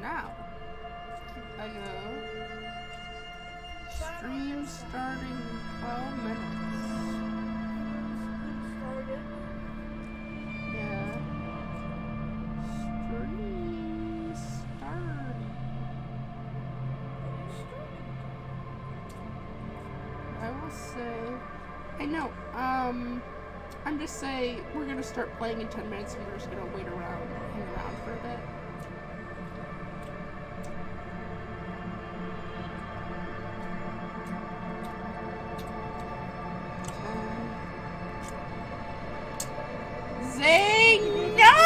now? I go. Stream starting in 12 minutes. Yeah. Stream starting. I will say. I know. I'm just saying we're gonna start playing in 10 minutes and we're just gonna wait around, hang around for a bit. Zane, no!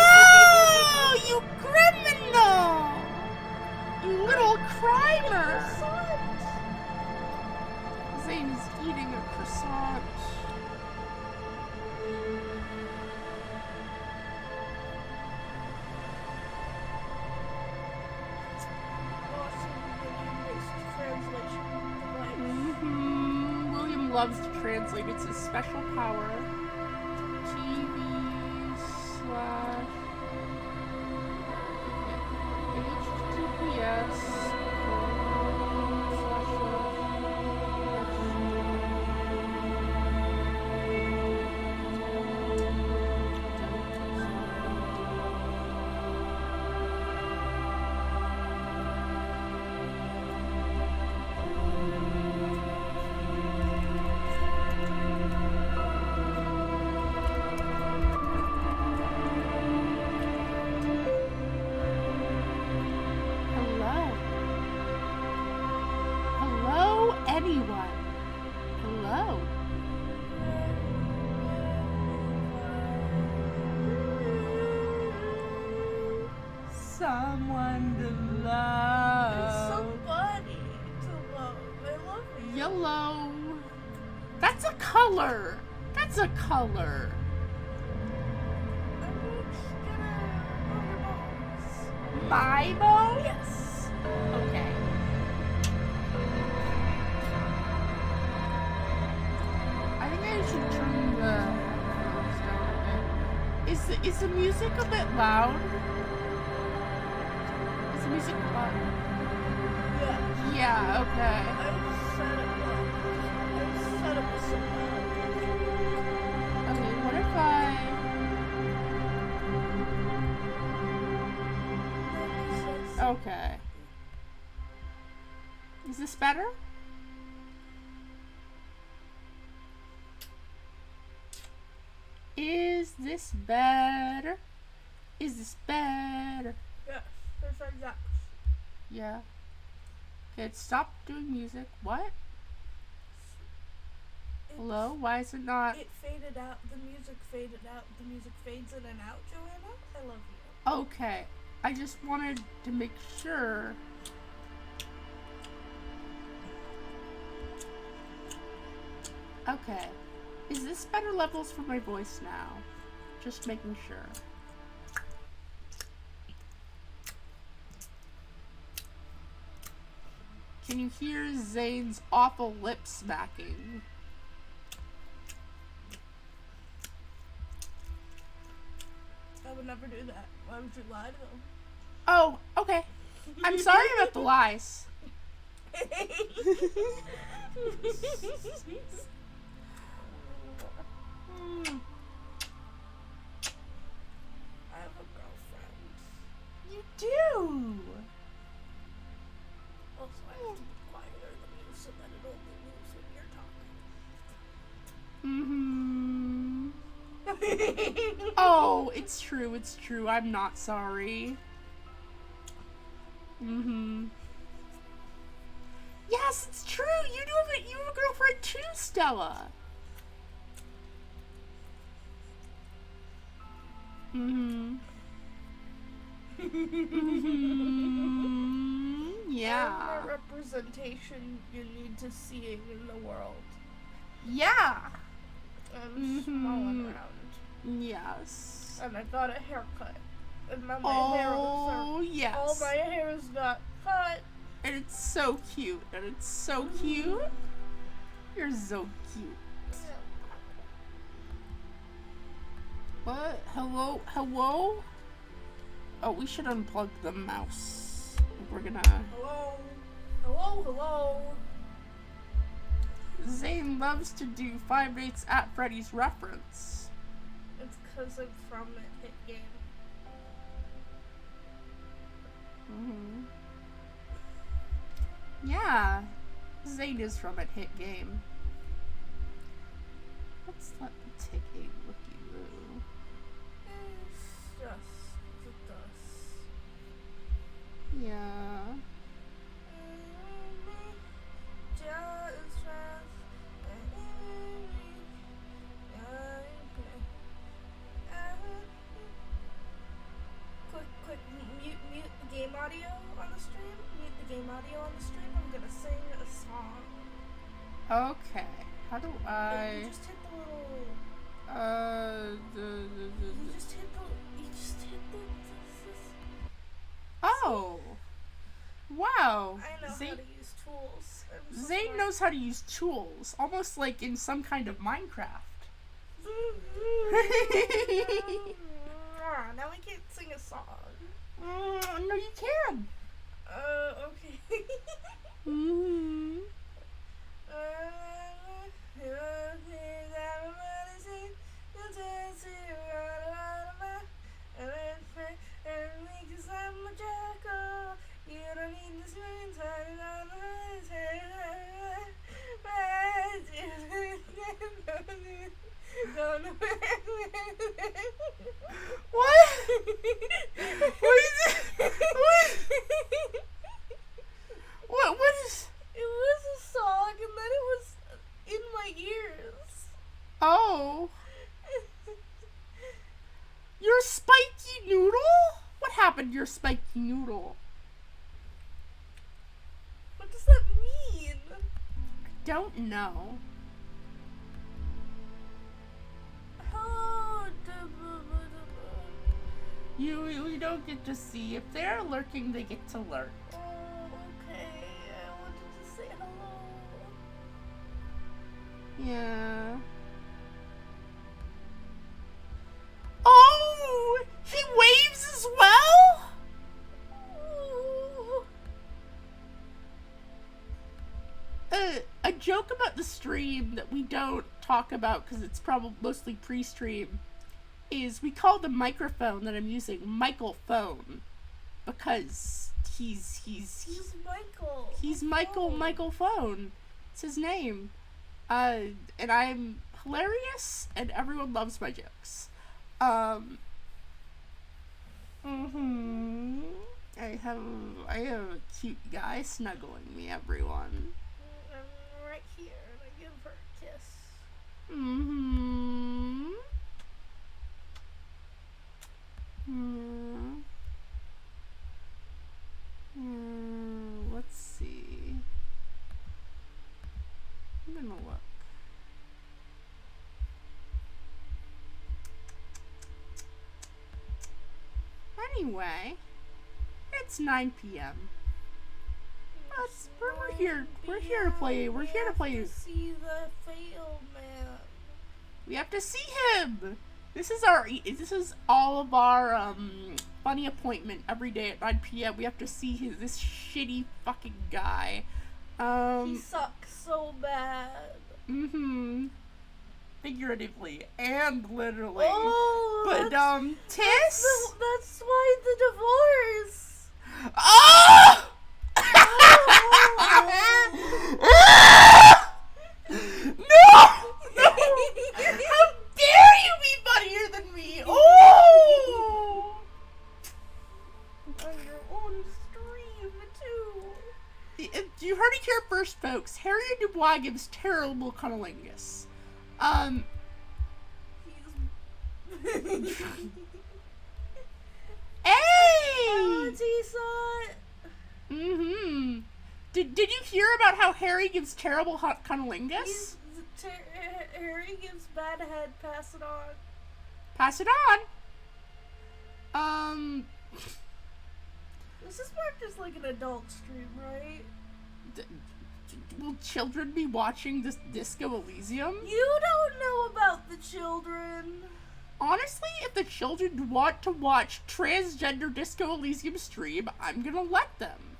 You criminal! You little crimer! Zane is eating a croissant. William loves to translate. It's his special power. TV slash HTTPS anyone. Hello. Someone to love. Somebody to love. I love you. Yellow. That's a color. That's a color. My bow? Yes. Okay. I think I should turn the headphones down a bit. Is the music a bit loud? Is the music loud? Yeah. Yeah, okay. I set up a sound. Okay, what if I... Okay. Is this better? Is this better? Is this better? Yes, there's like that. Yeah. Okay, stop doing music. What? Hello? Why is it not? It faded out. The music faded out. The music fades in and out, Joanna. I love you. Okay. I just wanted to make sure. Okay. Is this better levels for my voice now? Just making sure. Can you hear Zane's awful lip smacking? I would never do that. Why would you lie to them? Oh, okay. I'm sorry about the lies. I have a girlfriend. You do. Also, I have to be quieter than you so that it only moves when you're talking. Oh, it's true, it's true. I'm not sorry. Yes, it's true. You have a girlfriend too, Stella. Yeah. I'm a representation you need to see in the world. Yeah. I'm smiling around. Yes. And I got a haircut. And now my hair is yes. all my hair is not cut. And it's so cute. And it's so cute. You're so cute. What? Hello? Hello? Oh, we should unplug the mouse. We're gonna... Hello? Hello, hello? Zane loves to do Five Nights at Freddy's reference. It's because I'm from a hit game. Yeah, Zane is from a hit game. Let's let me take a looky-loo. It's just us. Yeah. Quick, mute the game audio on the stream. Mute the game audio on the stream. I'm gonna sing a song. Okay. How do I... You just hit the little... You just hit the... Oh! Wow! I know Zane, how to use tools. I'm so Zane smart. knows how to use tools, almost like in some kind of Minecraft. Now we can't sing a song. No, you can. Okay. Mm-hmm. What? What is it? What is... It was a song, and then it was in my ears. Oh. Your spiky noodle? What happened to your spiky noodle? What does that mean? Don't know. Oh, You don't get to see. If they're lurking, they get to lurk. oh, okay. I wanted to say hello. Yeah. Oh! He waves as well? A joke about the stream that we don't talk about because it's probably mostly pre-stream is we call the microphone that I'm using Michael Phone because he's Michael. He's Michael Phone. It's his name. And I'm hilarious and everyone loves my jokes. I have a cute guy snuggling me, everyone. I'm right here, and I give her a kiss. Let's see. I'm gonna look. Anyway, it's 9 p.m. We're here. We're here to play. We're here to play. See the fail man. We have to see him. This is all of our funny appointment every day at 9 p.m. We have to see this shitty fucking guy. He sucks so bad. Figuratively and literally. Oh, but Tiss. That's why the divorce. Oh! No! How dare you be funnier than me? Oh! On your own stream too. You heard it here first, folks. Harriet Dubois gives terrible cunnilingus. Hey! Did you hear about how Harry gives terrible cunnilingus? Harry gives bad head. Pass it on. Pass it on. This is more just like an adult stream, right? Will children be watching this Disco Elysium? You don't know about the children. Honestly, if the children want to watch transgender Disco Elysium stream, I'm gonna let them.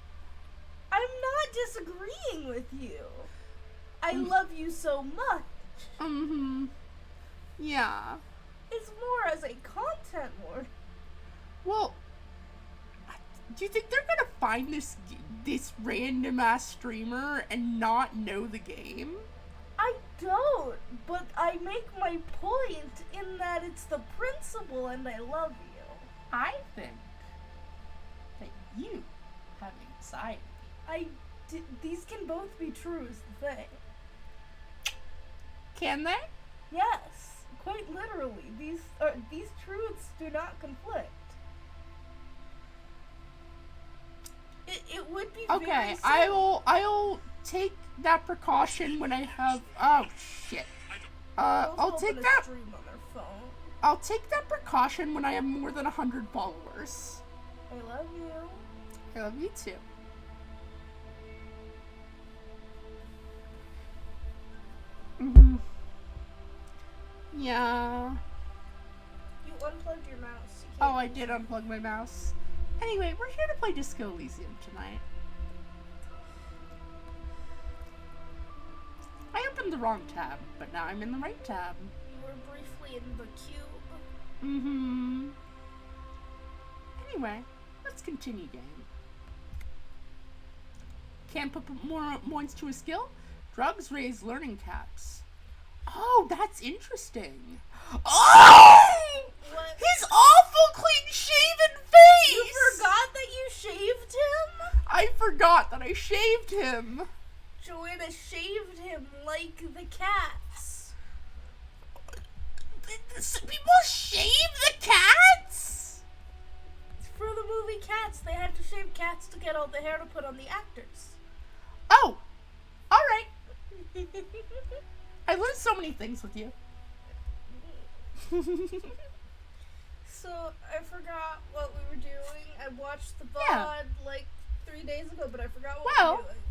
I'm not disagreeing with you. I Mm. love you so much. Yeah. It's more as a content warning. Well, do you think they're gonna find this random ass streamer and not know the game? I don't, but I make my point in that it's the principle and I love you. I think that you have anxiety. These can both be true is the thing. Can they? Yes, quite literally. These truths do not conflict. It would be very Okay, simple. I'll take that precaution when I have. Oh shit. I'll take that. Stream on their phone. I'll take that precaution when I have more than 100 followers. I love you. I love you too. Yeah. You unplugged your mouse. You Oh, can't I did unplug my mouse. Anyway, we're here to play Disco Elysium tonight. I opened the wrong tab, but now I'm in the right tab. You were briefly in the cube. Anyway, let's continue game. Can't put more points to a skill? Drugs raise learning caps. Oh, that's interesting. Oh! What? His awful clean-shaven face! You forgot that you shaved him? I forgot that I shaved him. Joanna shaved him like the cats. People shave the cats? For the movie Cats, they had to shave cats to get all the hair to put on the actors. Oh, alright. I learned so many things with you. So, I forgot what we were doing. I watched the VOD Yeah. like 3 days ago, but I forgot what Well. we were doing.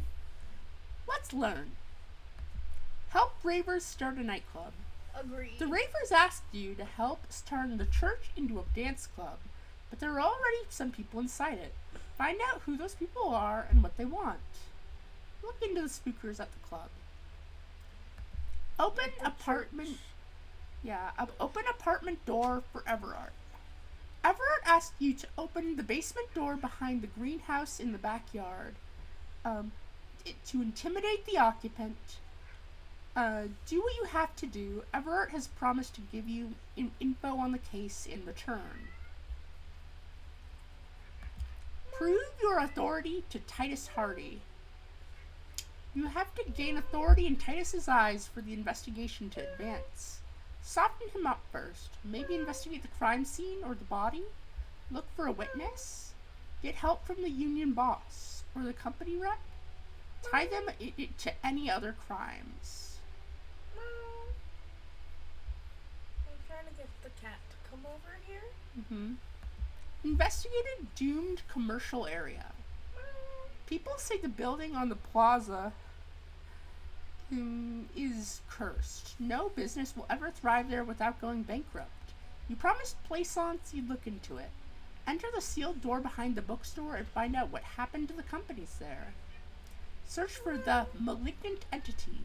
Let's learn. Help ravers start a nightclub. Agreed. The ravers asked you to help turn the church into a dance club, but there are already some people inside it. Find out who those people are and what they want. Look into the spookers at the club. Open apartment door for Everard. Everard asked you to open the basement door behind the greenhouse in the backyard. To intimidate the occupant. Do what you have to do. Everard has promised to give you info on the case in return. Prove your authority to Titus Hardy. You have to gain authority in Titus's eyes for the investigation to advance. Soften him up first. Maybe investigate the crime scene or the body. Look for a witness. Get help from the union boss or the company rep. Tie them to any other crimes. I'm trying to get the cat to come over here. Investigate a doomed commercial area. People say the building on the plaza is cursed. No business will ever thrive there without going bankrupt. You promised Plaisance you'd look into it. Enter the sealed door behind the bookstore and find out what happened to the companies there. Search for the malignant entity.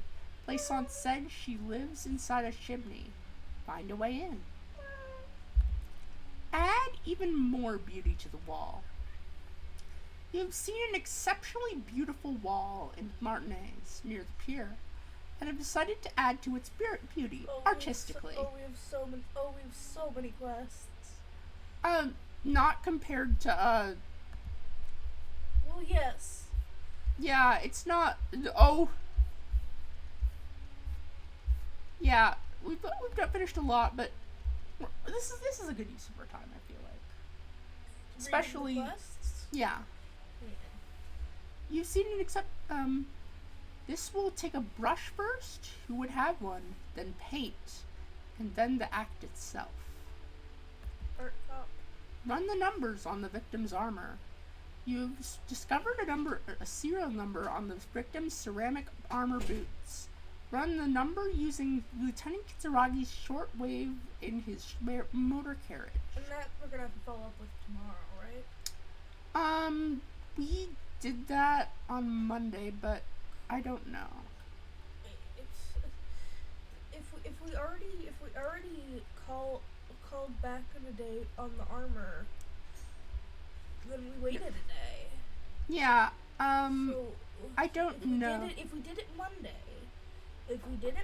Plaisance said she lives inside a chimney. Find a way in. Add even more beauty to the wall. You've seen an exceptionally beautiful wall in Martinez near the pier, and have decided to add to its beauty artistically. We have so many quests. Not compared to Well, yes. yeah, it's not. Yeah, we've got finished a lot, but this is a good use of our time. I feel like, especially Reading the quests? yeah. You've seen it except this will take a brush first. Who would have one? Then paint, and then the act itself. Art up. Run the numbers on the victim's armor. You've discovered a serial number on the victim's ceramic armor boots. Run the number using Lieutenant Kitsuragi's shortwave in his motor carriage. And that we're gonna have to follow up with tomorrow, right? We did that on Monday, but I don't know. It's if we already called back in a day on the armor, then we waited a day. Yeah. So I don't know. If we did it Monday, we did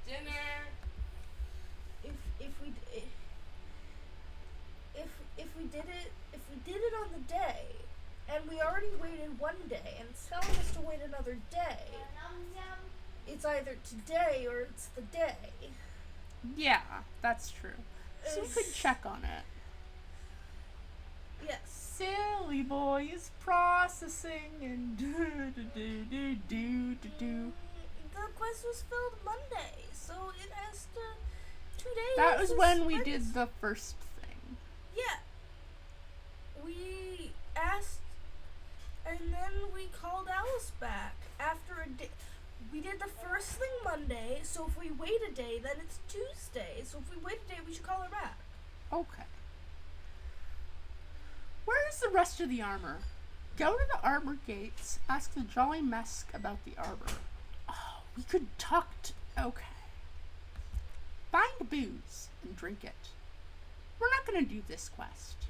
Dinner. If we did it on the day, and we already waited one day, and it's telling us to wait another day, it's either today or it's the day. Yeah, that's true. So we could check on it. Yes. Silly boy is processing and do. The quest was filled Monday, so it has to 2 days. That was when we did the first thing. Yeah. We asked, and then we called Alice back after a day. We did the first thing Monday, so if we wait a day, then it's Tuesday. So if we wait a day, we should call her back. Okay. Where's the rest of the armor? Go to the armor gates, ask the Jolly Mesk about the armor. Oh, we could talk to... Okay. Find booze and drink it. We're not going to do this quest.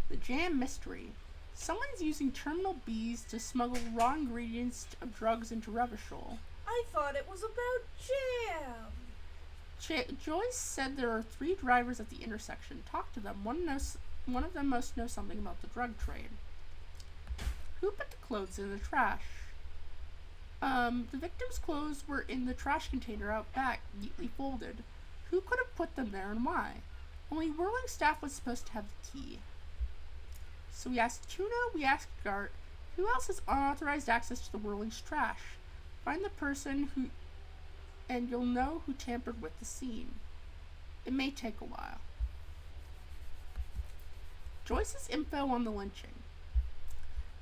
The Jam Mystery. Someone's using terminal bees to smuggle raw ingredients of drugs into Revachol. I thought it was about jam. Joyce said there are 3 drivers at the intersection. Talk to them. One of them must know something about the drug trade. Who put the clothes in the trash? The victim's clothes were in the trash container out back, neatly folded. Who could have put them there and why? Only whirling staff was supposed to have the key. So we asked Tuna, we asked Gart, who else has unauthorized access to the whirling's trash? Find the person who, and you'll know who tampered with the scene. It may take a while. Joyce's info on the lynching.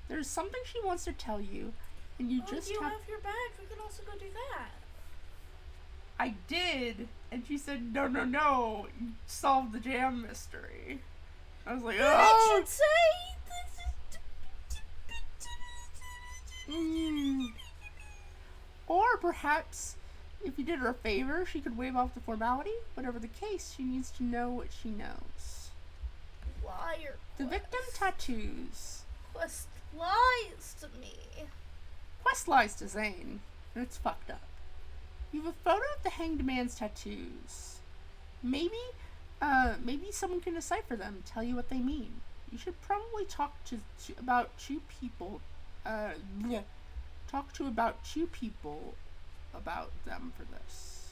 There's something she wants to tell you, and you just you have... have your badge. We can also go do that. I did, and she said, no, you solved the jam mystery. I was like, But oh! it should say... Or perhaps, if you did her a favor, she could waive off the formality. Whatever the case, she needs to know what she knows. Liar. The victim tattoos. Quest lies to me. Quest lies to Zane, and it's fucked up. You have a photo of the hanged man's tattoos. Maybe someone can decipher them, tell you what they mean. You should probably talk to about two people about them for this.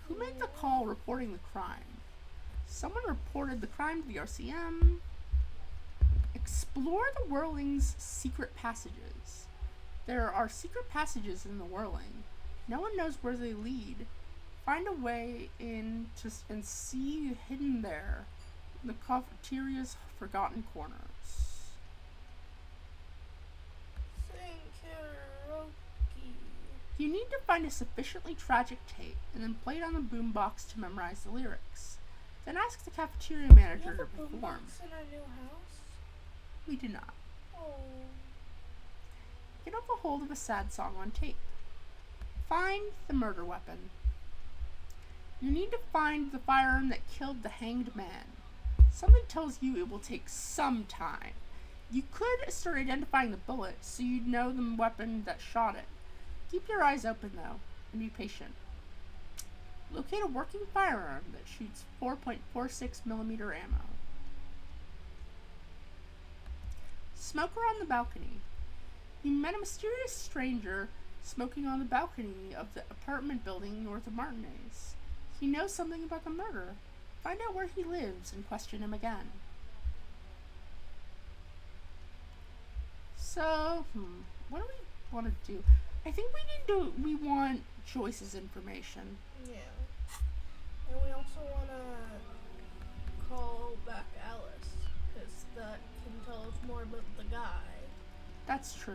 Who made the call reporting the crime? Someone reported the crime to the RCM. Explore the Whirling's secret passages. There are secret passages in the Whirling. No one knows where they lead. Find a way in and see hidden there the cafeteria's forgotten corners. Sing karaoke. You need to find a sufficiently tragic tape and then play it on the boombox to memorize the lyrics. Then ask the cafeteria manager to perform. Boombox in our new house? We do not. Oh. Get up a hold of a sad song on tape. Find the murder weapon. You need to find the firearm that killed the hanged man. Something tells you it will take some time. You could start identifying the bullet so you'd know the weapon that shot it. Keep your eyes open though, and be patient. Locate a working firearm that shoots 4.46mm ammo. Smoker on the balcony. You met a mysterious stranger smoking on the balcony of the apartment building north of Martinez. He knows something about the murder. Find out where he lives and question him again. So, what do we want to do? I think we want Joyce's information. Yeah. And we also want to call back Alice, because that can tell us more about the guy. That's true.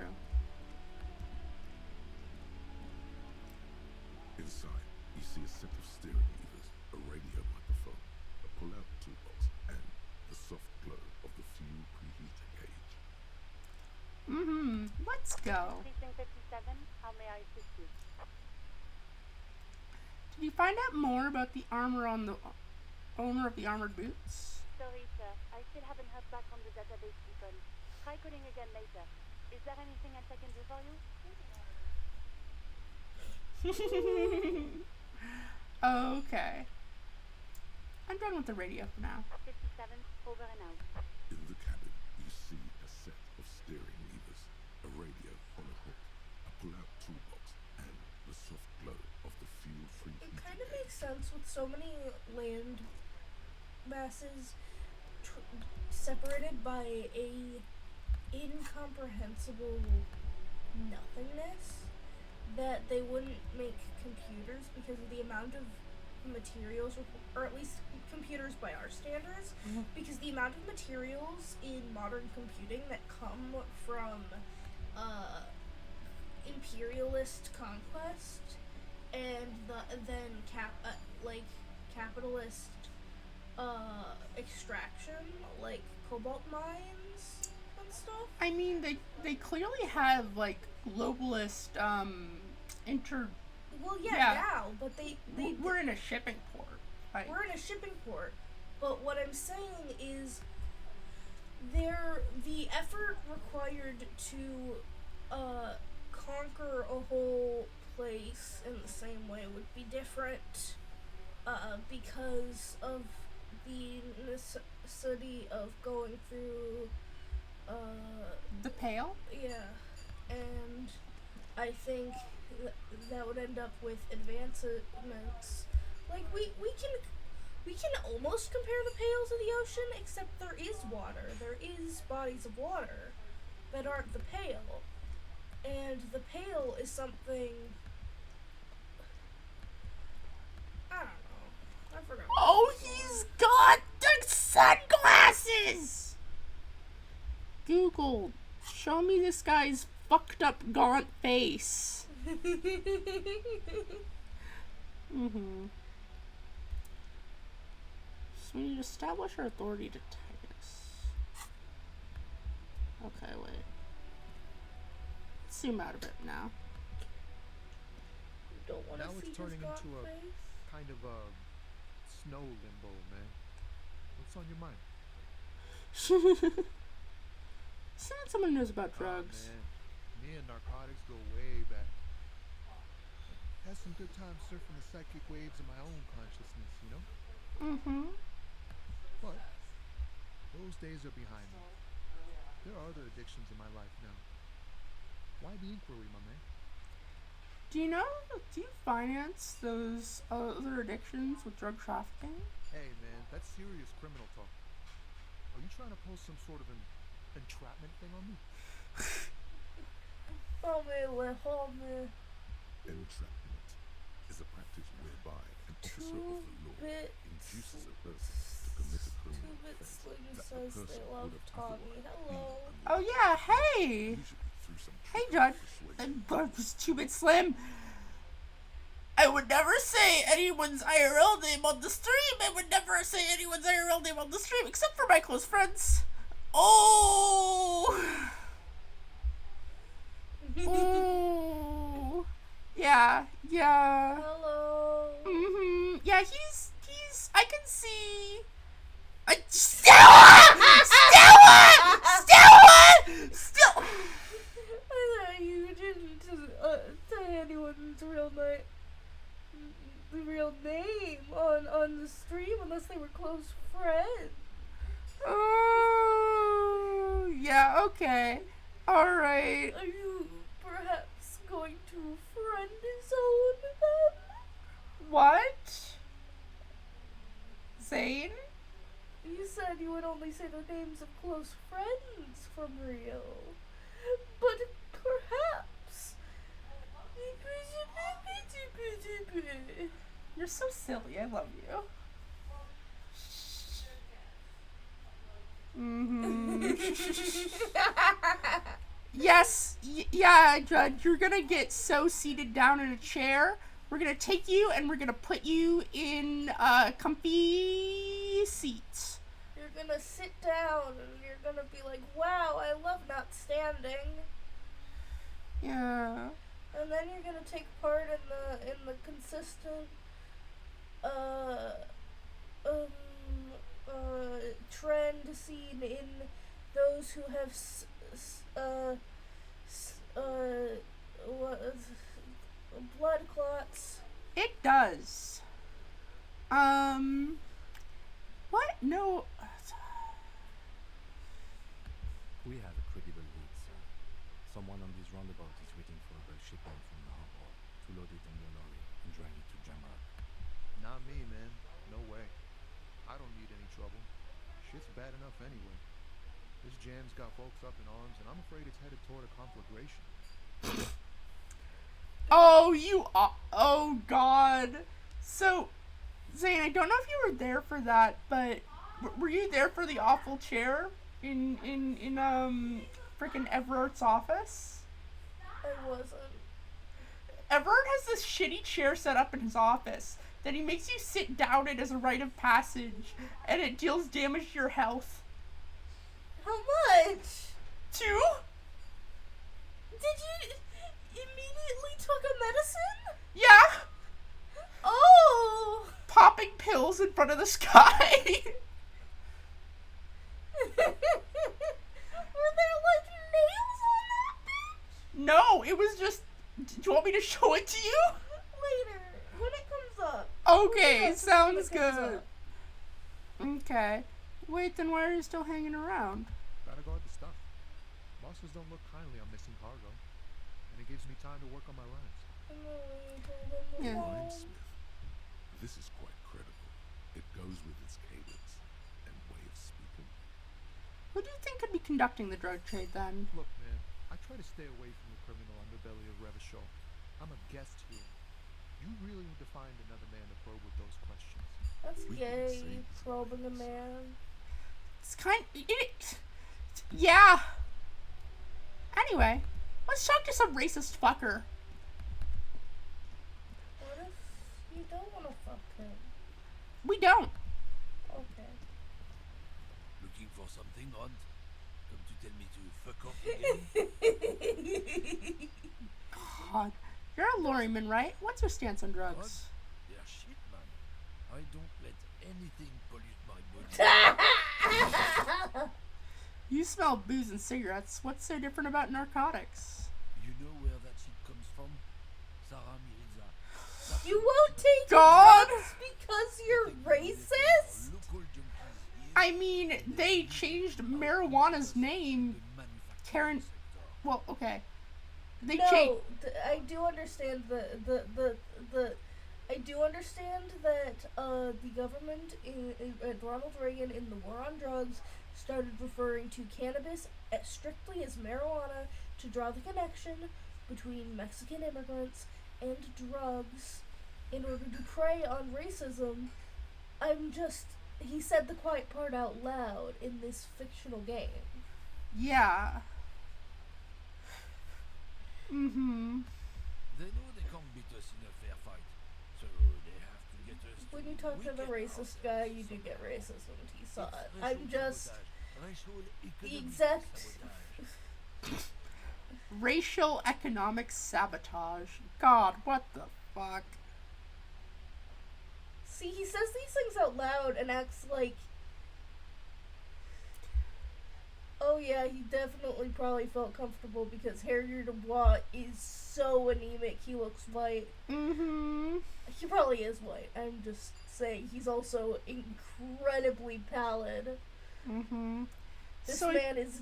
Inside, you see a set of steering levers, a radio microphone, a pull-out toolbox, and the soft glow of the fuel preheater gauge. Let's go. Precinct 57, how may I assist you? Did you find out more about the owner of the armored boots? Sorry, sir. I still haven't heard back from the database people. Try calling again later. Is there anything else I can do for you? Okay. I'm done with the radio for now. 57, over and out. In the cabin, you see a set of steering levers, a radio on a hook, a pull-out toolbox, and the soft glow of the fuel-free It heater kind of gauge. makes sense with so many land masses separated by a incomprehensible nothingness that they wouldn't make computers because of the amount of materials, or at least computers by our standards, because the amount of materials in modern computing that come from imperialist conquest and then capitalist extraction, like cobalt mines and stuff. I mean, they clearly have like globalist Well, Yeah. now, but they we're in a shipping port. Like, we're in a shipping port. But what I'm saying is, the effort required to conquer a whole place in the same way would be different, because of the necessity of going through, the Pale? yeah, and I think that would end up with advancements. Like we can almost compare the Pale to the ocean, except there is water. There is bodies of water that aren't the Pale, and the Pale is something. I don't know. I forgot. Oh, he's got the sunglasses! Google, show me this guy's fucked up gaunt face. So we need to establish our authority to Titus. Okay, wait. Let's zoom out a bit now. Don't want to Now see it's turning his gaunt into a face. kind of a snow limbo, man. What's on your mind? Sounds someone knows about Oh, drugs. man. Me and narcotics go way back. Had some good times surfing the psychic waves of my own consciousness, you know? But those days are behind me. There are other addictions in my life now. Why the inquiry, my man? Do you finance those other addictions with drug trafficking? Hey, man, that's serious criminal talk. Are you trying to pull some sort of an entrapment thing on me? Entrapment is a practice whereby an officer of the law induces a person to commit a criminal offense Sling that the says person they would love have Tommy. otherwise Hello. been Oh yeah, hey! usually through some Hey, trick Judd. persuasion. Stupid Slim. I would never say anyone's IRL name on the stream. I would never say anyone's IRL name on the stream, except for my close friends. Oh! Ooh. Yeah. Hello. Yeah, he's, I can see. Stella! Still! I thought you didn't say anyone's real name on the stream unless they were close friends. Oh, yeah, okay. Alright. Are you perhaps going to friend zone them? What? Zane? You said you would only say the names of close friends from Rio. But perhaps. You're so silly. I love you. Mm-hmm. Yes, yeah, Judge, you're gonna get so seated down in a chair. We're gonna take you and we're gonna put you in a comfy seat. You're gonna sit down and you're gonna be like, wow, I love not standing. Yeah. And then you're gonna take part in the consistent trend seen in those who have what blood clots. It does. What? No. We have a credible lead, sir. Someone on this roundabout is waiting for a shipment from the harbor to load it on your lorry and drive it to Jamrock. Not me, man. No way. I don't need any trouble. Shit's bad enough anyway. This jam's got folks up in arms, and I'm afraid it's headed toward a conflagration. Oh, God. So, Zane, I don't know if you were there for that, but were you there for the awful chair in freaking Everard's office? I wasn't. Everard has this shitty chair set up in his office that he makes you sit down in as a rite of passage, and it deals damage to your health. How much? 2? Did you immediately took a medicine? Yeah! Oh! Popping pills in front of the sky. Were there like nails on that bitch? No, it was just... Do you want me to show it to you? Later, when it comes up. Okay, Yes, sounds when it comes good. up. Okay. Wait, then why are you still hanging around? Gotta guard the stuff. Bosses don't look kindly on missing cargo, and it gives me time to work on my rhymes. Yeah. Rhyme Smith. This is quite credible. It goes with its cadence and way of speaking. Who do you think could be conducting the drug trade then? Look, man, I try to stay away from the criminal underbelly of Revachol. I'm a guest here. You really need to find another man to probe with those questions. That's We can gay, save probing a man. It's yeah. Anyway, let's talk to some racist fucker. What if you don't want to fuck him? We don't. Okay. Looking for something, Ron? Come to tell me to fuck off again? God. You're a lorryman, right? What's your stance on drugs? They're shit, man. I don't let anything pollute my body. You smell booze and cigarettes. What's so different about narcotics? You know where that shit comes from? Sarah Mirza. You won't take God! drugs because you're racist? Local junkies here. I mean, they changed marijuana's name. The manufacturing Karen. sector. Well, okay. They No, changed. I do understand I do understand that the government Ronald Reagan in the war on drugs started referring to cannabis strictly as marijuana to draw the connection between Mexican immigrants and drugs in order to prey on racism. He said the quiet part out loud in this fictional game. Yeah. Mm-hmm. They know they can't beat us in a fair fight, so they have to get us. When you talk to the racist guy, you do get racism. He saw it. I'm just exact. Racial economic sabotage. God, what the fuck? See, he says these things out loud and acts like, oh yeah, he definitely probably felt comfortable because Harrier Dubois is so anemic, he looks white. Mm-hmm. He probably is white. I'm just saying, he's also incredibly pallid. Mm-hmm. This So man is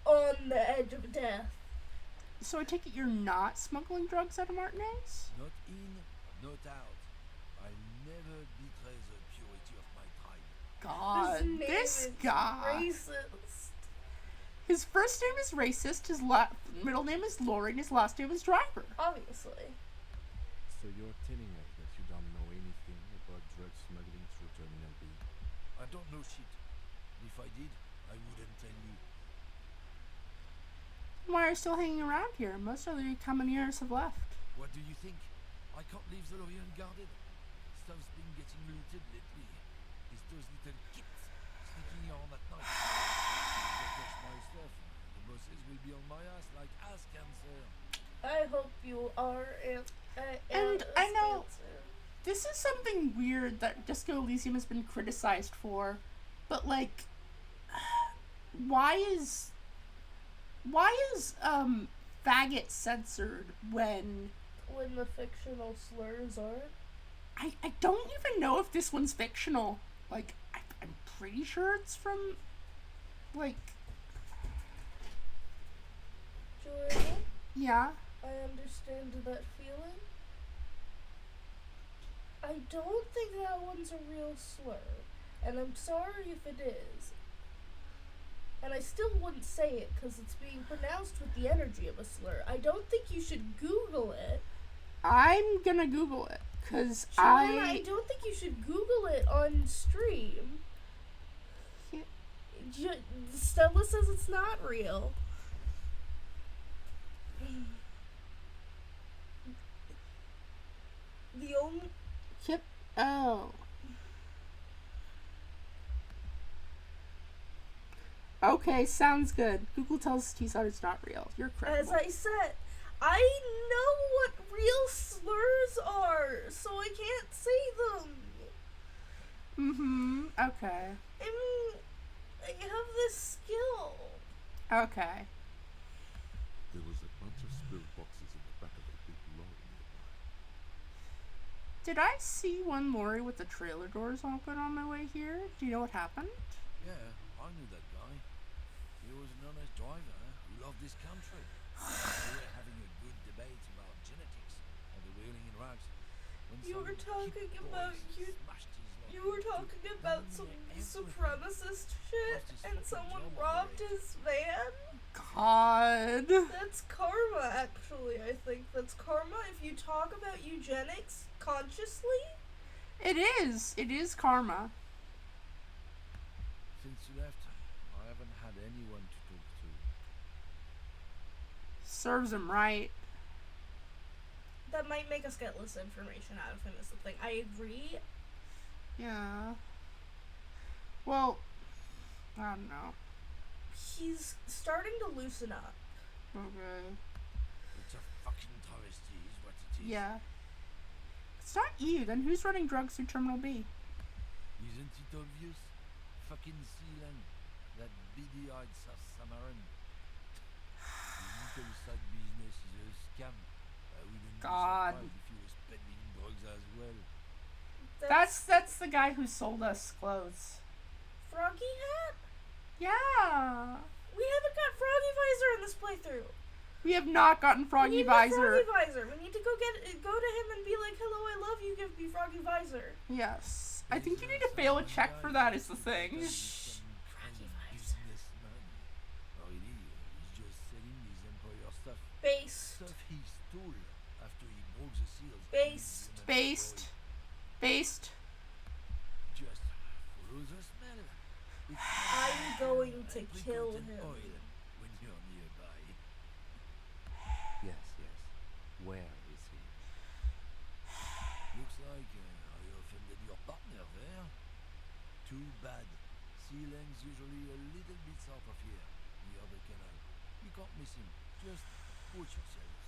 on the edge of death. So I take it you're not smuggling drugs out of Martinez? Not in, not out. I'll never betray the purity of my tribe. God, His name this is guy. racist. His first name is racist, his middle name is Lori, and his last name is Driver. Obviously. So you're telling us that you don't know anything about drug smuggling through Terminal B? I don't know shit. If I did, I wouldn't tell you. Why are you still hanging around here? Most of the commoneers have left. What do you think? I can't leave the lorry unguarded. Stuff's been getting looted lately. It's those little kids sneaking on at night. If they touch my stuff, the bosses will be on my ass like ass cancer. I hope you are. And I know this is something weird that Disco Elysium has been criticized for, but like, why is faggot censored when the fictional slurs are. I don't even know if this one's fictional. Like, I'm pretty sure it's from, like... Joanna, Yeah? I understand that feeling. I don't think that one's a real slur, and I'm sorry if it is. And I still wouldn't say it because it's being pronounced with the energy of a slur. I don't think you should Google it. I'm gonna Google it, because Joanna, I don't think you should Google it on stream. Stella says it's not real. The only... Yep. Oh. Okay, sounds good. Google tells T-Star it's not real. You're correct. As I said, I know what real slurs are, so I can't say them. Mm-hmm. Okay. I mean, I have this skill. Okay. There was a bunch of spilled boxes in the back of a big lorry nearby. Did I see one lorry with the trailer doors open on my way here? Do you know what happened? Yeah, I knew that guy. He was an honest driver who loved this country. We were having a good debate about genetics and the wheeling in rags. When You were some talking hippie about boys you. smashed his lorry, You were talking took about damn some near everything. supremacist shit, Lost his and fucking someone job robbed over it. his van. God. That's karma, actually. I think that's karma if you talk about eugenics consciously. It is. It is karma. Since you left, I haven't had anyone to talk to. Serves him right. That might make us get less information out of him is the thing. I agree. Yeah. Well, I don't know. He's starting to loosen up. Okay. It's a fucking travesty is what it is. Yeah. It's not you. Then who's running drugs through Terminal B? Isn't it obvious? Fucking Sealand. That beady-eyed South Samaran. His little side business is a scam. I wouldn't God. be surprised if he was peddling drugs as well. That's the guy who sold us clothes. Froggy Hat? Yeah. We haven't got Froggy Visor in this playthrough. We have not gotten Froggy we need Visor. Froggy Visor. We need to go to him and be like, "Hello, I love you. Give me Froggy Visor." Yes. I think you need to fail a check for that is the thing. Froggy Visor. Businessman. Really, he's just selling his employer stuff. Based. Stuff he stole after he broke the seals. Based. Based. Based. Just follow the smell. It's I'm going to apricot kill and him. oil when you're nearby. Yes, yes. Where is he? Looks like I offended your partner there. Too bad. Sea Lang's usually a little bit south of here, near the canal. You can't miss him. Just watch yourselves.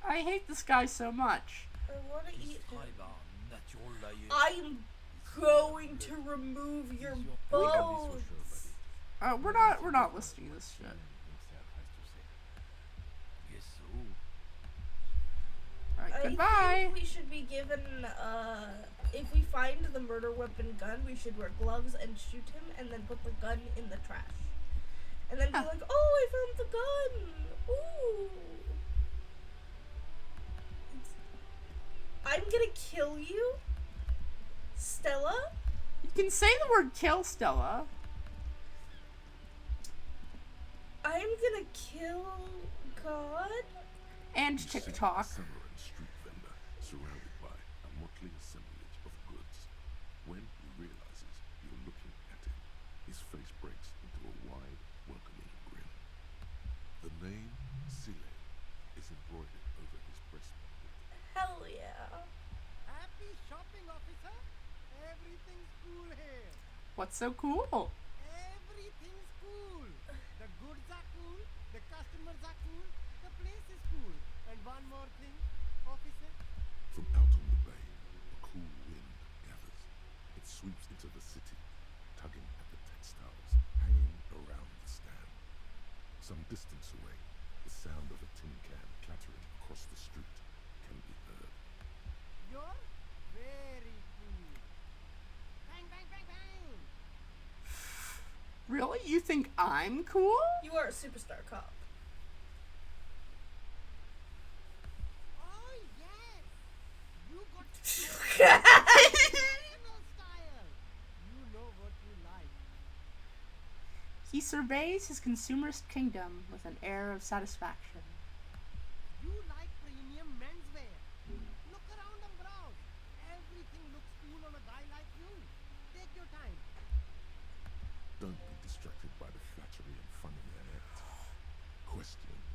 I hate this guy so much. I want to His eat him. tribe are natural liars. I'm going to remove your We can be so bones. sure, buddy. We're not listening to this shit. Himself has to say. Guess so. Alright, I goodbye. think we should be given, if we find the murder weapon gun, we should wear gloves and shoot him and then put the gun in the trash. And then be Huh. like, "Oh, I found the gun! Ooh!" I'm gonna kill you, Stella. You can say the word kill, Stella. I'm gonna kill God. And He sees TikTok. a Samaran street vendor surrounded by a motley assemblage of goods. When he realizes you're looking at him, his face breaks Everything's cool here. What's so cool? Everything's cool. The goods are cool. The customers are cool. The place is cool. And one more thing, officer. From out on the bay, a cool wind gathers. It sweeps into the city, tugging at the textiles hanging around the stand. Some distance away, the sound of a tin can clattering across the street can be heard. You're very cool. Bang, bang, bang, bang. Really? You think I'm cool? You are a superstar cop. Oh, yes. You got professional style. You know what you like. He surveys his consumerist kingdom with an air of satisfaction. You like premium menswear. Look around and browse. Everything looks cool on a guy like you. Take your time. Don't be distracted by the flattery and fun in their act. Questions.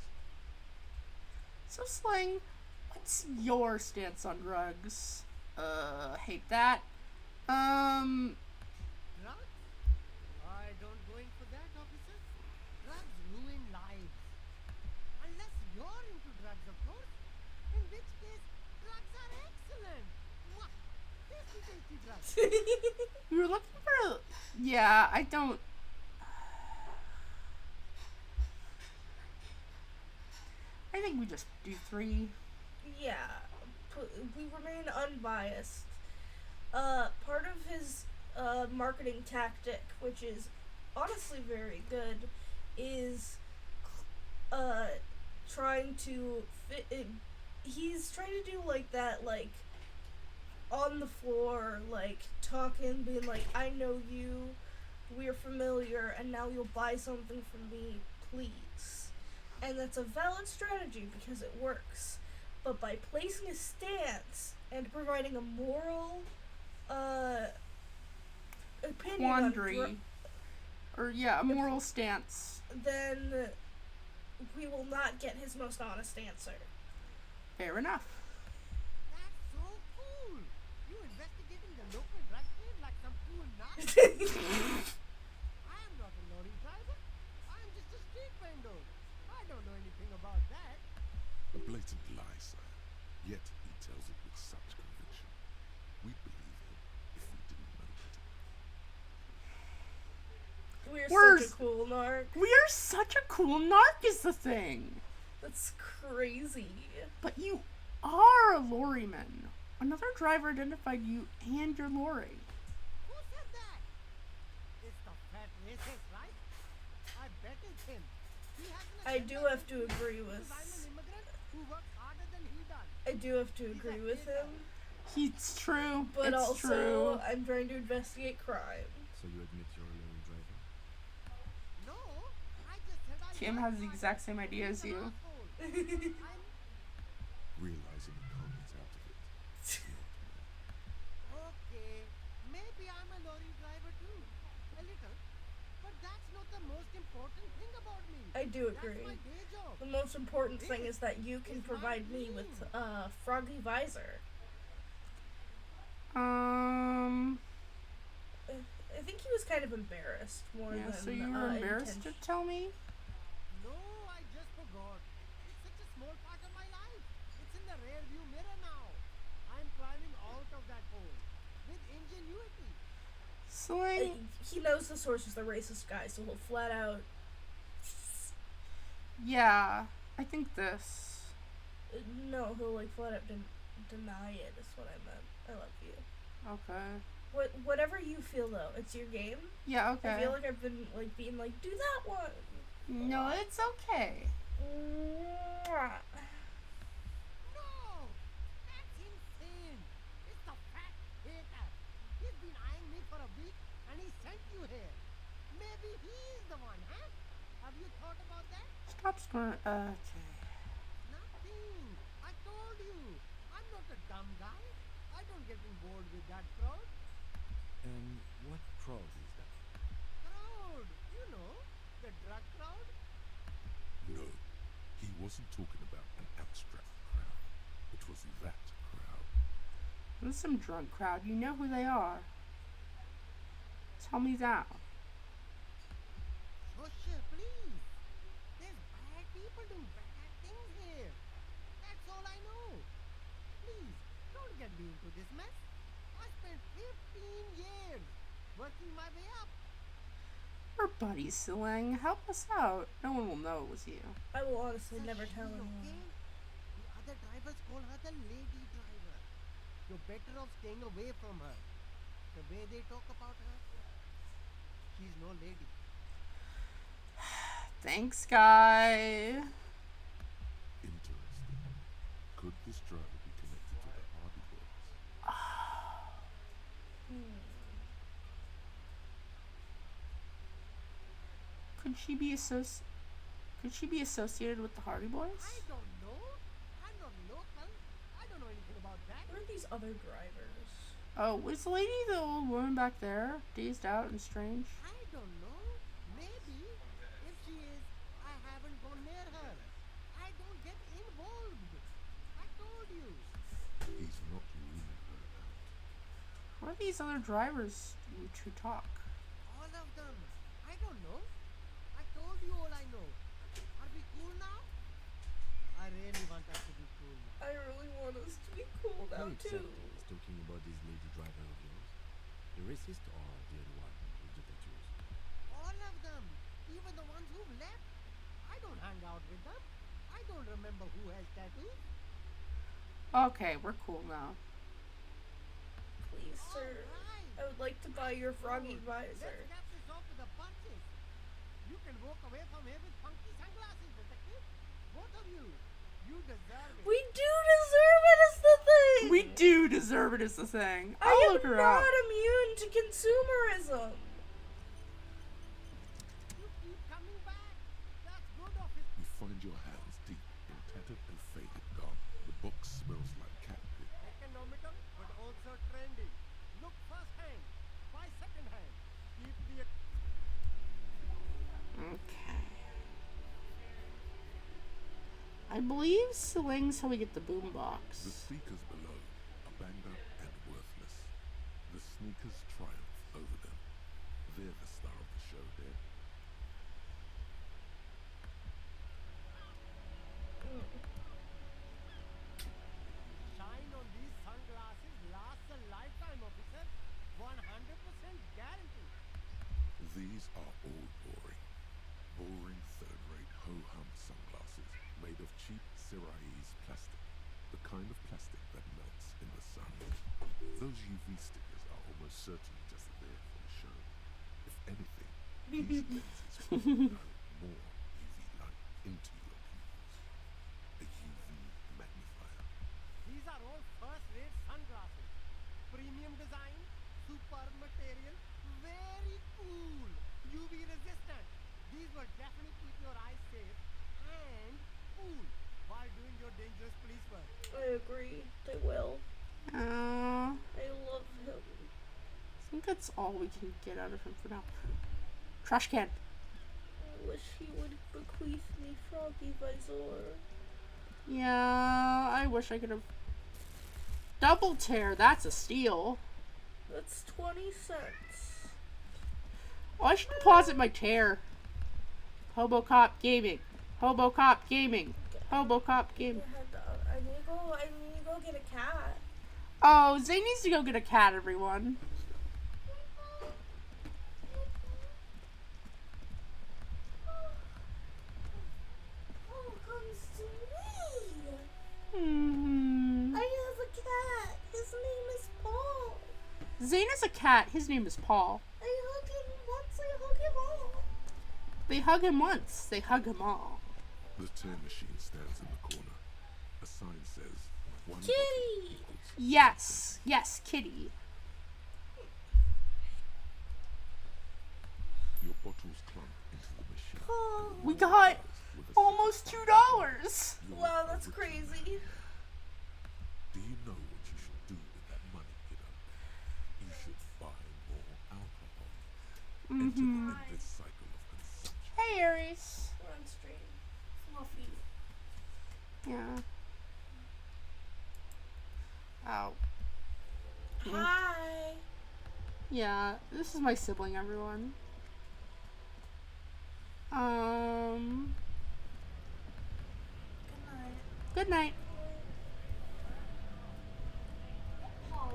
So, Sling, what's your stance on drugs? Hate that. Drugs? I don't go in for that, officer. Drugs ruin lives. Unless you're into drugs, of course. In which case, drugs are excellent. Mwah! Tasty, tasty drugs. We were looking for. Yeah, I don't. I think we just do 3. Yeah, we remain unbiased. Part of his marketing tactic, which is honestly very good, is trying to fit. He's trying to do like that, like on the floor, like talking, being like, "I know you, we're familiar, and now you'll buy something from me, please." And that's a valid strategy because it works. But by placing a stance and providing a moral opinion Quandary. Or, yeah, a moral stance. then we will not get his most honest answer. Fair enough. That's so cool. You investigating the local drug trade like some cool nut? I am not a lorry driver. I am just a street vendor. I don't know anything about that. A blatant lie, sire. Yet he tells it with such conviction. We'd believe him if we didn't know better. We're such a cool narc. We are such a cool narc is the thing. That's crazy. But you are a lorryman. Another driver identified you and your lorry. Who said that? It's the fat racist, right? I bet it's him. He has an I do agenda have to agree because with. I'm an immigrant who works harder than he does. I do have to agree with him, It's true. but it's also true. I'm trying to investigate crime. So you admit you're a lorry driver? No, I just said I Kim work has the harder. exact same idea as He's an you. asshole. I'm Realizing he can't get out of it. okay. Maybe I'm a lorry driver too. A little. But that's not the most important thing about me. I do That's agree. my day job. The most important thing is that you can provide me with Froggy Visor. I think he was kind of embarrassed more Yeah, than so you were embarrassed to intention- tell me? No, I just forgot. It's such a small part of my life. It's in the rear view mirror now. I'm climbing out of that hole with ingenuity. Sling? He knows the source is the racist guy, so he'll flat out. Yeah, I think this. No, he'll like flat out deny it. Is what I meant. I love you. Okay. Whatever you feel though, it's your game. Yeah, I okay. feel like I've been like being like, do that one. No, it's okay. Mwah. No! That's insane! It's the fat hater. He's been eyeing me for a week and he sent you here. Maybe he's the one, huh? Have you thought about that? Stop scoring. Okay. Nothing. I told you. I'm not a dumb guy. I don't get involved with that crowd. And what crowd is that? Crowd! You know, the drug crowd. No, he wasn't talking about an abstract crowd. It was that crowd. This is some drunk crowd. You know who they are. Tell me that. Shush, please. There's bad people doing bad things here. That's all I know. Please, don't get me into this mess. I spent 15 years working my way up. We're buddies, Silang. Help us out. No one will know it was you. I will honestly It's a never she, tell anyone. okay? The other drivers call her the lady driver. You're better off staying away from her. The way they talk about her, she's no lady. Thanks, guy. Interesting. Could this driver be connected to the Hardy Boys? Could she be associated with the Hardy Boys? I don't know. I'm not local. I don't know anything about that. What are these other drivers? Oh, was the lady the old woman back there? Dazed out and strange? I don't know. Maybe. If she is, I haven't gone near her. I don't get involved. I told you. He's not ruling her out. What are these other drivers to talk? All of them. I don't know. I told you all I know. Are we cool now? I really want us to be cool now. I really want us to be cool now Who too. exactly is talking about this lady driver of yours? The racist or the other one with the tattoos? All of them. Even the ones who left. I don't hang out with them. I don't remember who has tattoos. Okay, we're cool now. Please, sir. Alright. I would like to buy your froggy Let's visor. cap this off with the punches. You can walk away from here with funky sunglasses, detective. Both of you. You deserve it. We do deserve it, is the thing. We do deserve it, is the thing. I I'll am look her not up. immune to consumerism. You keep coming back. That's good of it. You find your hands deep in tattered and faded garment. The box smells like cat pit. Economical, but also trendy. Look first hand. Buy second hand. Keep the... Okay. I believe Siling's how we get the The boombox. speakers below are banged up and worthless. The sneakers triumph over them. They're the star of the show there. Shine on these sunglasses lasts a lifetime, officer. 100% guarantee. These are all boring. Boring third-rate ho-hum sunglasses made of cheap Syrahese plastic. The kind of plastic that melts in the sun. Those UV stickers are almost certainly just there for the show. If anything, these lenses will direct more UV light into your pupils. A UV magnifier. These are all first-rate sunglasses. Premium design, superb material, very cool. UV resistant. These will definitely keep your eyes safe and cool while doing your dangerous police work. I agree. They will. I I love him. think that's all we can get out of him for now. Trash can. I wish he would bequeath me froggy visor. Yeah, I wish I could have. Double tear, that's a steal. That's 20 cents. Oh, I should deposit my tear. Hobocop Gaming. Hobocop Gaming. Hobocop Gaming. I need to go get a cat. Oh, Zay needs to go get a cat, everyone. Oh, comes to me. Hmm. I have a cat. His name is Paul. Zane is a cat. His name is Paul. I hug him once, I hug him all. They hug him once. They hug him all. The tear machine stands in the corner. A sign says, one Kitty! bottle equals Yes. Yes, kitty. Your bottles clunk into the machine. Paul. We got With a almost $2. You're Wow, that's original. crazy. Do you know what you should do with that money, kiddo? You should buy more alcohol. Enter the endless cycle of consumption. Hey, Aries. We're on stream. Fluffy. Yeah. Oh. Hi. Yeah, this is my sibling, everyone. Good night. Good night. Apollo.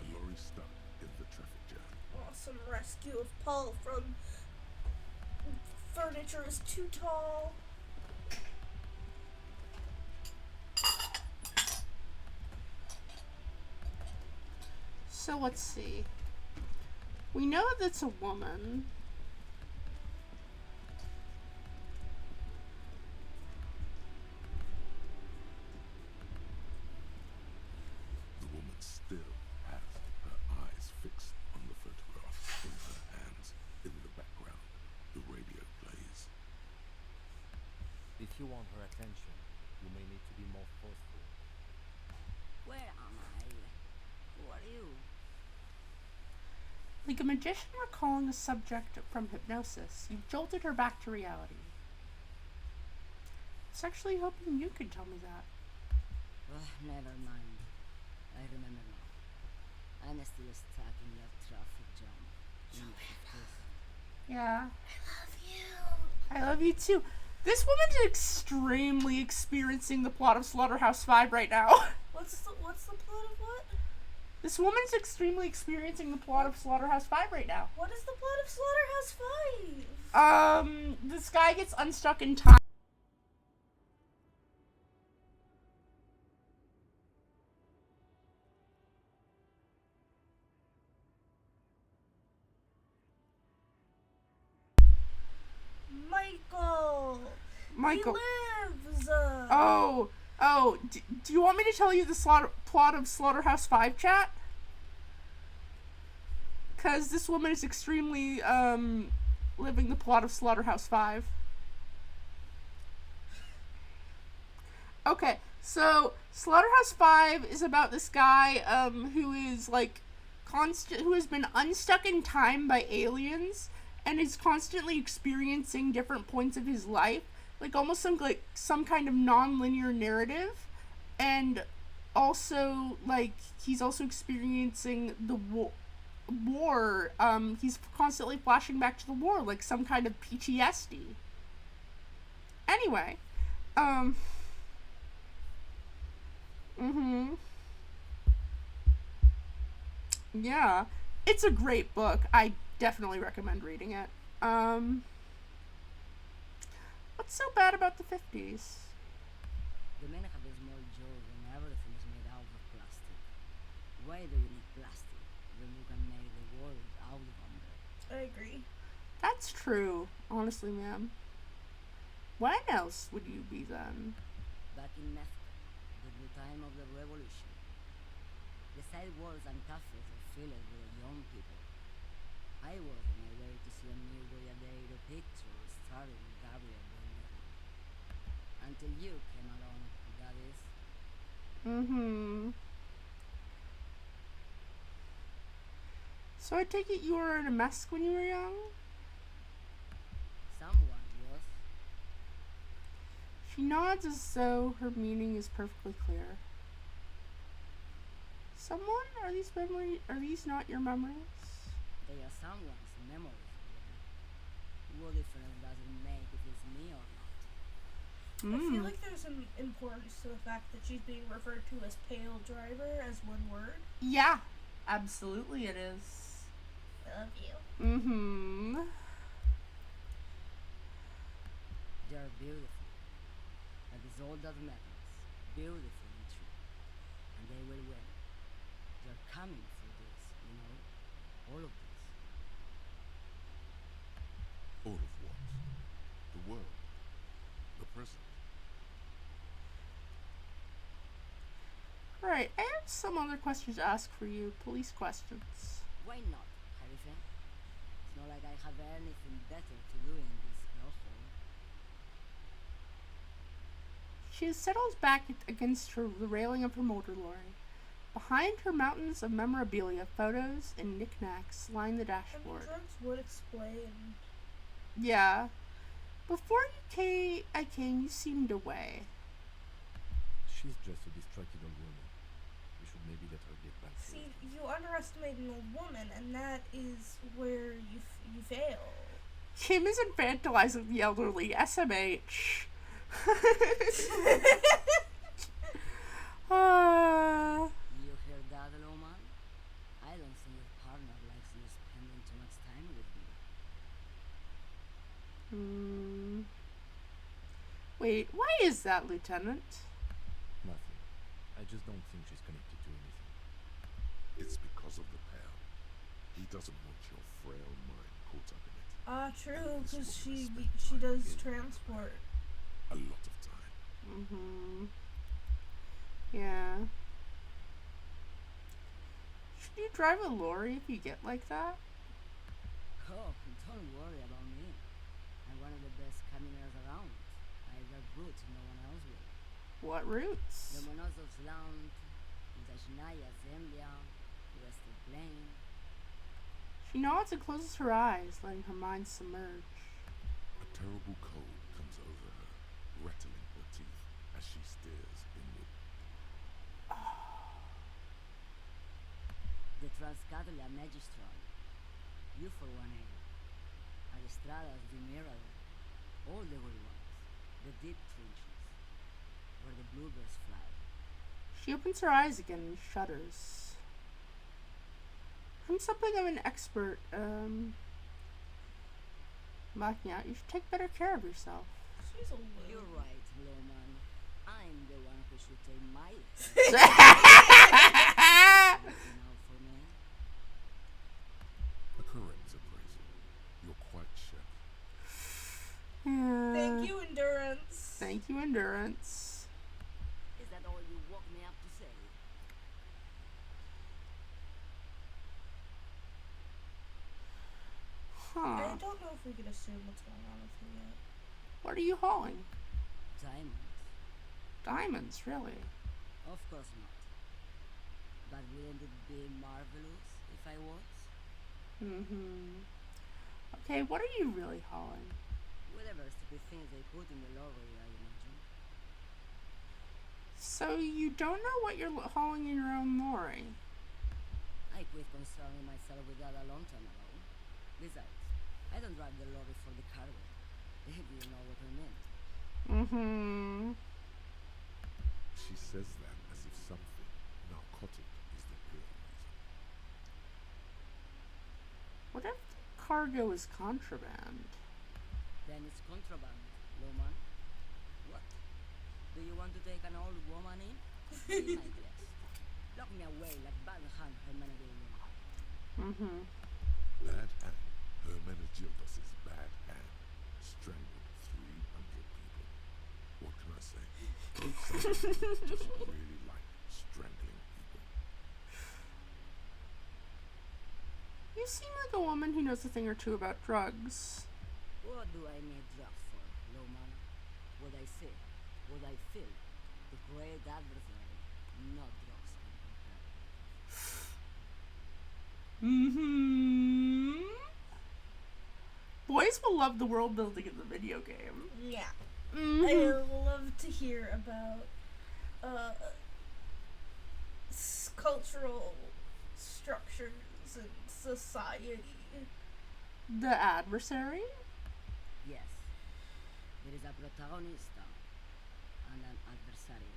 A lorry stuck in the traffic jam. Awesome rescue of Paul from furniture is too tall. So let's see. We know that it's a woman. The woman still has her eyes fixed on the photograph in her hands. In the background, the radio plays. If you want her attention, you may need to be more forceful. Where am I? Who are you? Like a magician recalling a subject from hypnosis, you've jolted her back to reality. I was actually hoping you could tell me that. Never mind. I remember now. I'm still stuck in that traffic jam. In the 50s. Yeah. I love you. I love you too. This woman's extremely experiencing the plot of Slaughterhouse 5 right now. What's the plot of what? This woman's extremely experiencing the plot of Slaughterhouse 5 right now. What is the plot of Slaughterhouse 5? This guy gets unstuck in time. Michael. He lives. Do you want me to tell you the plot of Slaughterhouse 5, chat? Because this woman is extremely, living the plot of Slaughterhouse 5. Okay, so Slaughterhouse 5 is about this guy, who is, like, who has been unstuck in time by aliens and is constantly experiencing different points of his life. Like, almost some kind of non-linear narrative. And also, like, he's also experiencing the war. He's constantly flashing back to the war, like some kind of PTSD. Anyway, yeah, it's a great book. I definitely recommend reading it. What's so bad about the 50s? The men have a small jaws and everything is made out of plastic. Why do you need plastic when you can make the world out of them? I agree. That's true, honestly, ma'am. When else would you be then? Back in Mecca, the time of the revolution, the sidewalks and cafes are filled with young people. I was on my way to see a new Boyadero picture starring Gabriel Bernal. Until you came along, that is. So I take it you were in a mess when you were young? Someone, yes. She nods as though her meaning is perfectly clear. Someone? Are these not your memories? They are someone's memories. What difference does it make if it's me or not? I feel like there's an importance to the fact that she's being referred to as Pale Driver as one word. Yeah, absolutely it is. I love you. They are beautiful. That is all that matters. Beautiful and true. And they will win. They're coming for this, you know? All of this. All of what? The world. The present. Alright, I have some other questions to ask for you. Police questions. Why not, Harife? It's not like I have anything better to do in this hellhole. She settles back against the railing of her motor lorry. Behind her, mountains of memorabilia, photos, and knickknacks line the dashboard. And drugs would explain. Yeah. Before I came, you seemed away. She's just a distracted old woman. We should maybe let her get back to See, it. you underestimate an old woman, and that is where you fail. Kim is infantilizing the elderly. SMH. You hear that, Loman? I don't think your partner likes you spending too much time with me. Wait, why is that, Lieutenant? Nothing. I just don't think she's connected to anything. It's because of the pair. He doesn't want your frail mind caught up in it. True, because she does transport. A lot of time. Yeah. Should you drive a lorry if you get like that? Oh, don't worry about me. I'm one of the best caminers around. I got roots no one else will. What routes? Lomonosov Land, Zashnaya Zembia, Western Plain. She nods and closes her eyes, letting her mind submerge. A terrible cold comes over her, rattling her teeth as she stares inward. The Transcatalia Magistral. You for one area. Aristradas de Mirador. All the good ones. The deep trenches. Where the bluebirds fly. She opens her eyes again and shudders. From something of an expert, backing out, you should take better care of yourself. She's a little. You're right, Loman. I'm the one who should take my looking out for me. A correct appraisal. You're quite sharp. Thank you, Endurance. Thank you, Endurance. Is that all you woke me up to say? Huh. I don't know if we can assume what's going on with her yet. What are you hauling? Diamonds? Diamonds, really? Of course not. But wouldn't it be marvelous if I was? Okay, what are you really hauling? Whatever stupid things they put in the lorry, I imagine. So you don't know what you're hauling in your own lorry? I quit concerning myself with that a long time ago. Besides, I don't drive the lorry for the cargo, if you know what I mean. She says that as if something narcotic is the real reason. What if the cargo is contraband? Then it's contraband, Loman. What? Do you want to take an old woman in? Be my guest. Lock me away like Bad Hand Hermenegildo. Bad hand. Hermenegildos' bad hand strangled 300 people. What can I say? Some people just really like strangling people. You seem like a woman who knows a thing or two about drugs. What do I need drugs for, Loman? What I see, what I feel. The great adversary, not drugs can compare. Boys will love the world building in the video game. Yeah. I love to hear about cultural structures and society. The adversary? Yes, there is a protagonista and an adversary.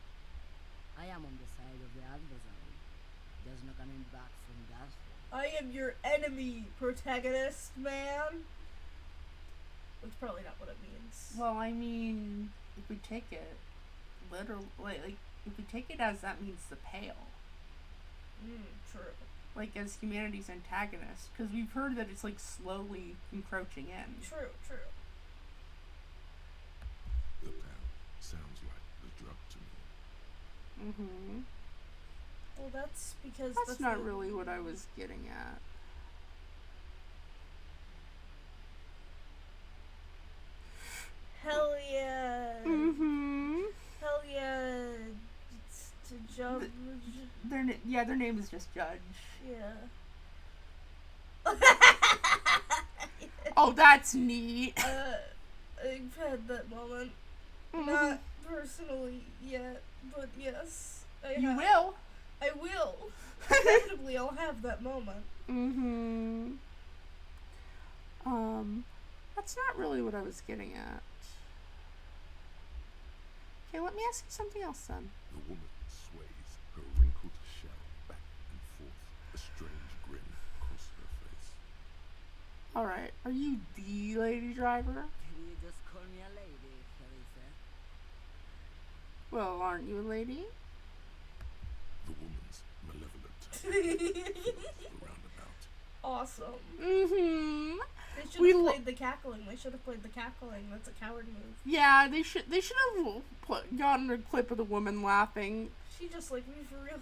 I am on the side of the adversary. There's no coming back from that. I am your enemy, protagonist, man. That's probably not what it means. Well, I mean, if we take it literally, like if we take it as that means the pale, True. like as humanity's antagonist, because we've heard that it's like slowly encroaching in. True. The pal sounds like the drug to me. Well, that's because That's not really what I was getting at. Hell yeah. Hell yeah. It's to jump. Their name is just Judge. Yeah. Oh, that's neat. I've had that moment. Not personally yet, but yes. I You have. will. I will. Inevitably, I'll have that moment. Mm-hmm. That's not really what I was getting at. Okay, let me ask you something else then. The woman sways her wrinkled shell back and forth, a strange grin across her face. Alright, are you the lady driver? You just call me a lady, Teresa. Well, aren't you a lady? The woman's malevolent tone fills the roundabout. Awesome. Mm-hmm. They should have played the cackling. They should have played the cackling. That's a coward move. Yeah, they should have gotten a clip of the woman laughing. She just like me for real.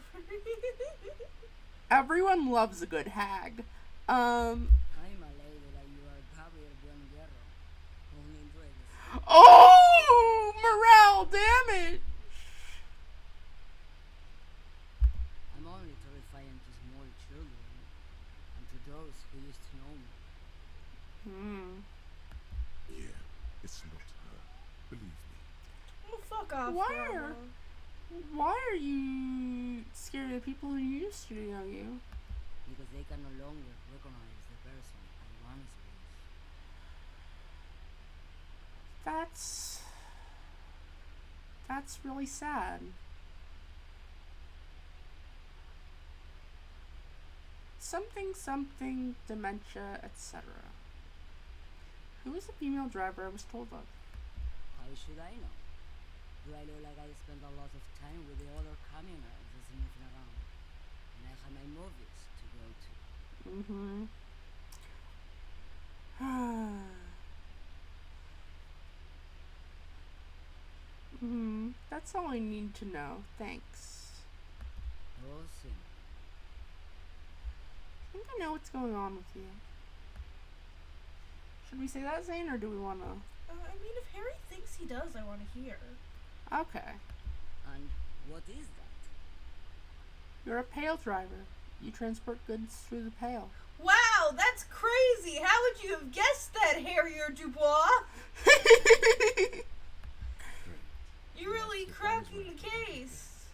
Everyone loves a good hag. I'm a lady like you are Gabriel Buenguerra. Only in dregs. Oh, morale damage. I'm only terrifying to small children and to those who used to know me. Yeah, it's not her. Believe me. Oh, fuck off. Why Grandma. are you scared of the people who used to know you? Because they can no longer recognize the person I once was. That's really sad. Something, dementia, etc. Who was the female driver I was told of? How should I know? Do I look like I spend a lot of time with the other communers sniffing around? And I have my movies to go to. That's all I need to know. Thanks. Awesome. I think I know what's going on with you. Should we say that, Zane, or do we want to? I mean, if Harry thinks he does, I want to hear. Okay. And what is that? You're a pail driver. You transport goods through the pail. Wow, that's crazy! How would you have guessed that, Harrier Dubois? You're really cracking the case.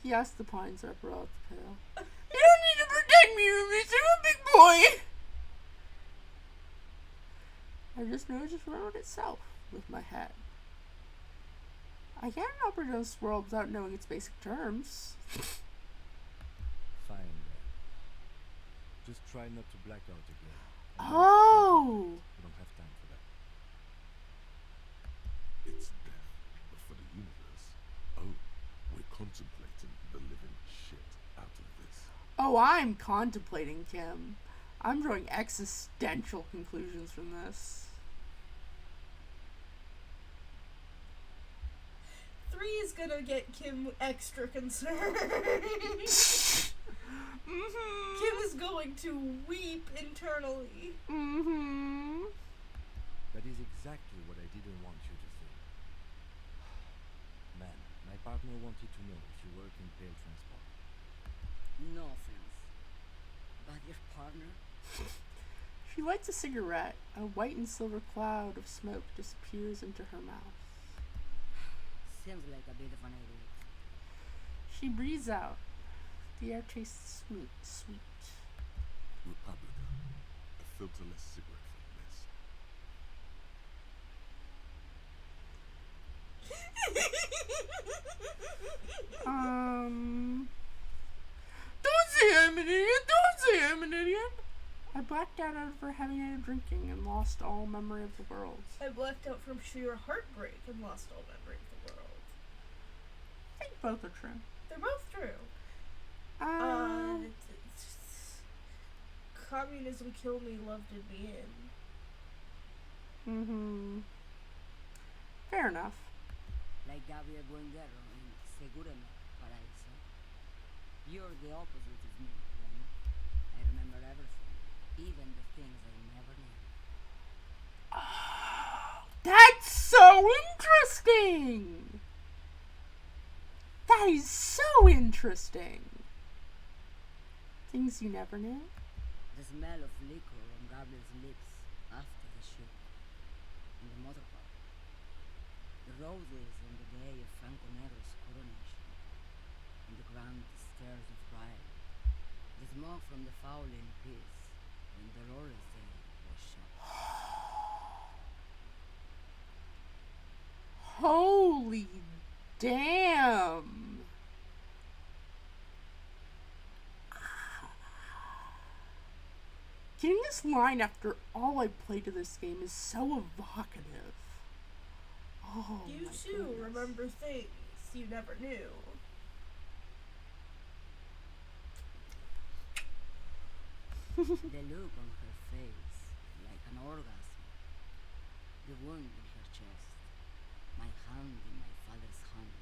Yes, the pines are brought the pail. You don't need to protect me from this. I'm a big boy. I just noticed the road itself with my head. I can't operate this world without knowing its basic terms. Fine then. Just try not to black out again. Oh! We don't have time for that. It's death, but for the universe. Oh, we're contemplating the living shit out of this. Oh, I'm contemplating, Kim. I'm drawing existential conclusions from this. 3 is gonna get Kim extra concerned. Kim is going to weep internally. That is exactly what I didn't want you to think. Man, my partner wanted to know if you work in pail transport. No offense. But your partner? She lights a cigarette. A white and silver cloud of smoke disappears into her mouth. Seems like a bit of an idiot. She breathes out. The air tastes sweet. Republica, a filterless cigarette from this. Don't say I'm an idiot! Don't say I'm an idiot! I blacked out over heavy night of drinking and lost all memory of the world. I blacked out from sheer heartbreak and lost all memory of the world. I think both are true. They're both true. Communism killed me, love did me in. Fair enough. Like Gabriel Buenguerra in Segurame, Paraíso. You're the opposite of me, Glenn. I remember everything, even the things I never knew. Oh, that's so interesting! That is so interesting! Things you never knew? The smell of liquor on Gabriel's lips after the shoot. In the motor park. The roses on the day of Franco Nero's coronation. on the grand stairs of Ryle. The smoke from the fowling piece when Dolores Day was shot. Holy damn. Getting this line after all I played to this game is so evocative. Oh, You my too goodness. remember things you never knew. The look on her face, like an orgasm. The wound in her chest. My hand in my father's hand.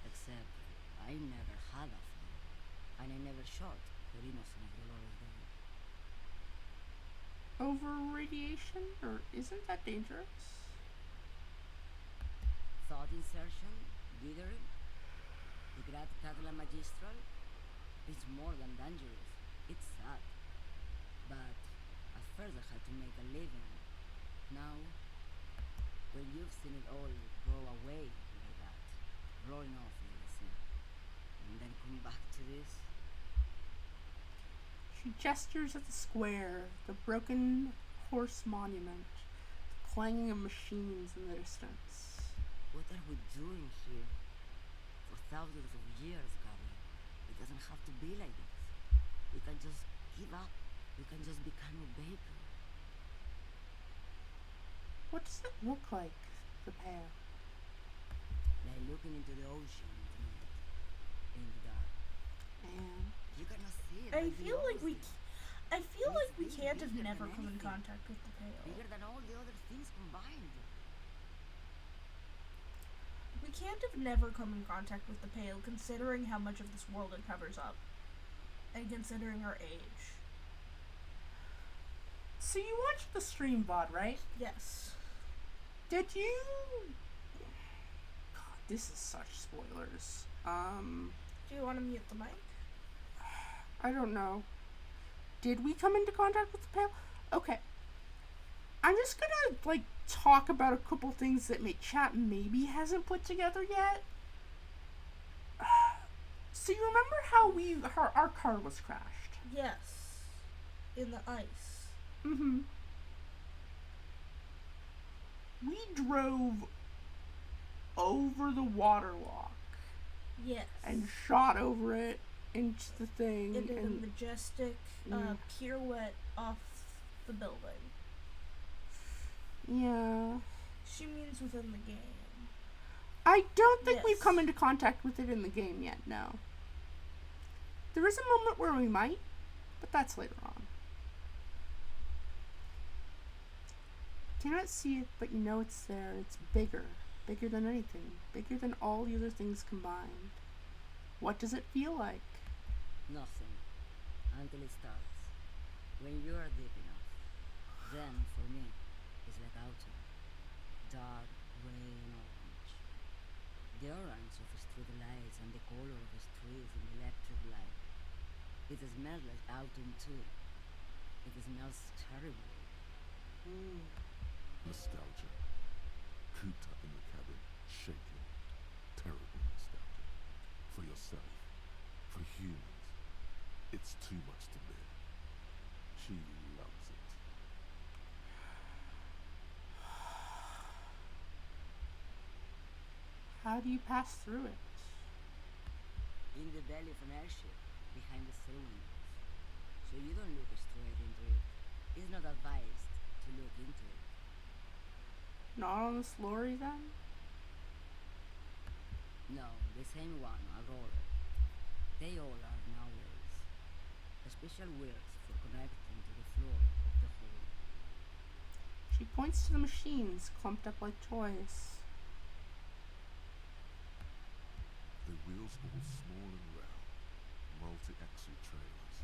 Except I never had a father, and I never shot her innocent Dolores Day. Over radiation? Or isn't that dangerous? Thought insertion, dithering, the Grat Catala Magistral. It's more than dangerous. It's sad. But at first I had to make a living. Now, when you've seen it all grow away like that, rolling off the Elysium, and then come back to this, She gestures at the square, the broken horse monument, the clanging of machines in the distance. what are we doing here? For thousands of years, Gabriel. It doesn't have to be like this. We can just give up. We can just become a baker. What does it look like, the pair? Like looking into the ocean at night, in the dark. And You cannot see it. I but feel you like we, knows it. I feel It's like we big, can't have bigger never than come in anything. contact with the Pale. Bigger than all the other things combined. We can't have never come in contact with the Pale, considering how much of this world it covers up, and considering our age. so you watched the stream VOD, right? Yes. Did you? God, this is such spoilers. Do you want to mute the mic? I don't know. Did we come into contact with the Pale? Okay. I'm just gonna, talk about a couple things that chat maybe hasn't put together yet. So you remember how our car was crashed? Yes. In the ice. Mm-hmm. We drove over the water walk Yes. and shot over it into the thing. It did a and majestic pirouette off the building. yeah. She means within the game. I don't think we've Yes. come into contact with it in the game yet, no. There is a moment where we might, but that's later on. You cannot see it, but you know it's there. It's bigger. Bigger than anything. Bigger than all the other things combined. What does it feel like? Nothing. Until it starts. When you are deep enough. Then, for me, it's like autumn. Dark, gray, and orange. The orange of street lights and the color of the streets in electric light. It smells like autumn too. It smells terrible. Nostalgia. Cooped up in the cabin, shaking. Terrible nostalgia. For yourself. For humans. It's too much to bear. She loves it. How do you pass through it? In the belly of an airship, behind the cylinders. So you don't look straight into it. It's not advised to look into it. Not on this lorry then? No, the same one, a roller. They all are nowadays. Special wheels for connecting to the floor of the hole. She points to the machines clumped up like toys. The wheels all small and round. Multi-axle trailers.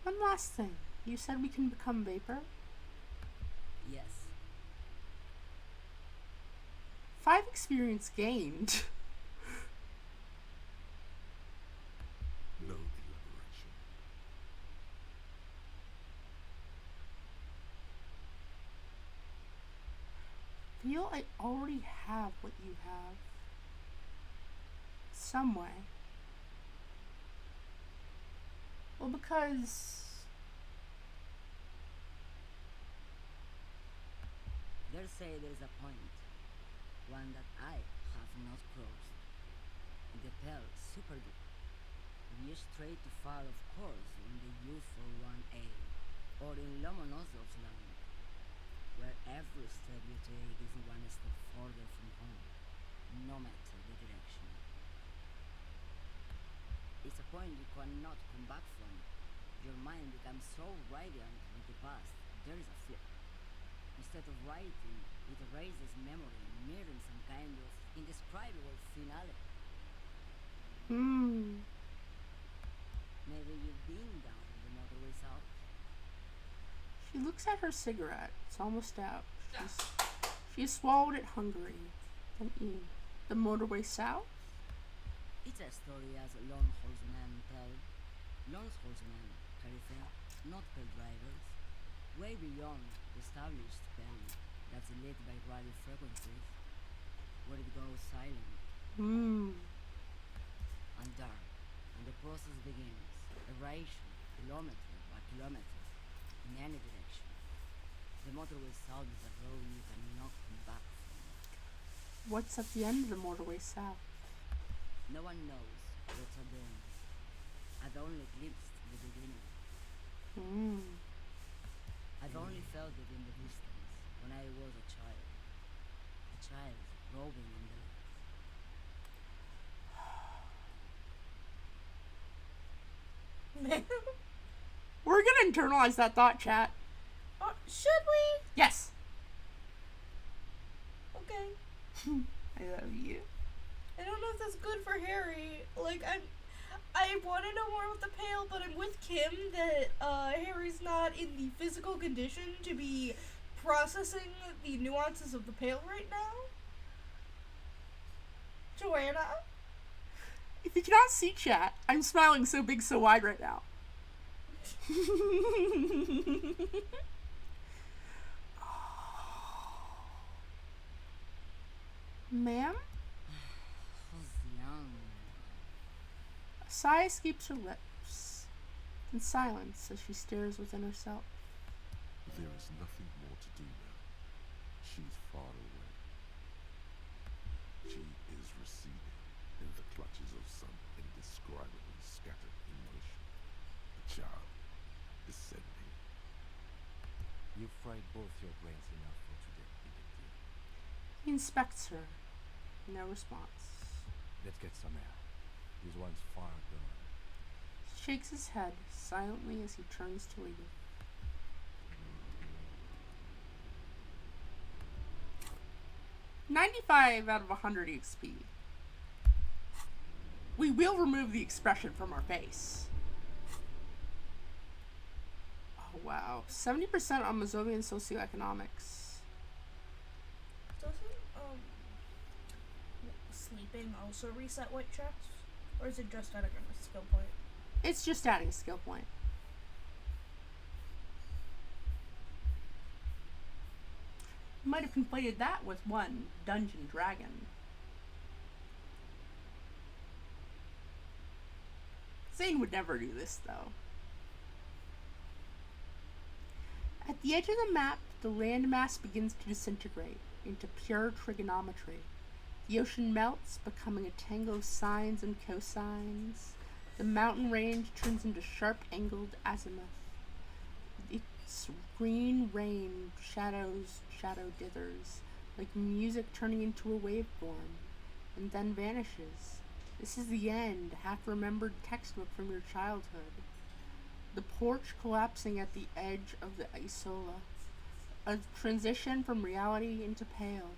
One last thing. You said we can become vapor? Yes, 5 experience gained. No elaboration. Feel I already have what you have. Some way. Well, because They say there is a point, one that I have not crossed. In the Pale Super Deep. We straight to far, of course, in the U41A, or in Lomonosov's land, where every step you take is one step further from home, no matter the direction. It's a point you cannot come back from. Your mind becomes so radiant with the past, there is a flip. Instead of writing, it erases memory, mirroring some kind of indescribable finale. Maybe you've been down the motorway south. she looks at her cigarette. It's almost out. She has swallowed it hungry. And the motorway south? It's a story as lone horsemen tell. Lone horsemen carry fair, not pale drivers. Way beyond the established pen that's lit by radio frequencies, where it goes silent and dark, and the process begins. Erasure, kilometer by kilometer, in any direction. The motorway south is a road you cannot come back from. What's at the end of the motorway south? No one knows what's at the end. I've only glimpsed the beginning. I've only felt it in the distance when I was a child. A child roving in the light. We're gonna internalize that thought, chat. Should we? Yes. Okay. I love you. I don't know if that's good for Harry. Like, I want to know more about the Pale, but I'm with Kim that Harry's not in the physical condition to be processing the nuances of the Pale right now. Joanna? If you cannot see chat, I'm smiling so big, so wide right now. Ma'am? Who's young? A sigh escapes her lips, in silence as she stares within herself. There is nothing more to do now. She's far away. She is receding in the clutches of some indescribably scattered emotion. The child descending. You've fried both your brains enough for today, detective. He inspects her. No response. Let's get some air. This one's far gone. He shakes his head silently as he turns to leave. "95 out of 100 XP. We will remove the expression from our face." Oh wow. 70% on Mazovian socioeconomics. Doesn't sleeping also reset white checks? Or is it just at a skill point? It's just adding a skill point. Might have conflated that with one Dungeon Dragon. Zane would never do this, though. At the edge of the map, the landmass begins to disintegrate into pure trigonometry. The ocean melts, becoming a tangle of sines and cosines. The mountain range turns into sharp-angled azimuth. Its green rain shadow dithers, like music turning into a waveform, and then vanishes. This is the end, half-remembered textbook from your childhood. The porch collapsing at the edge of the isola. A transition from reality into pale.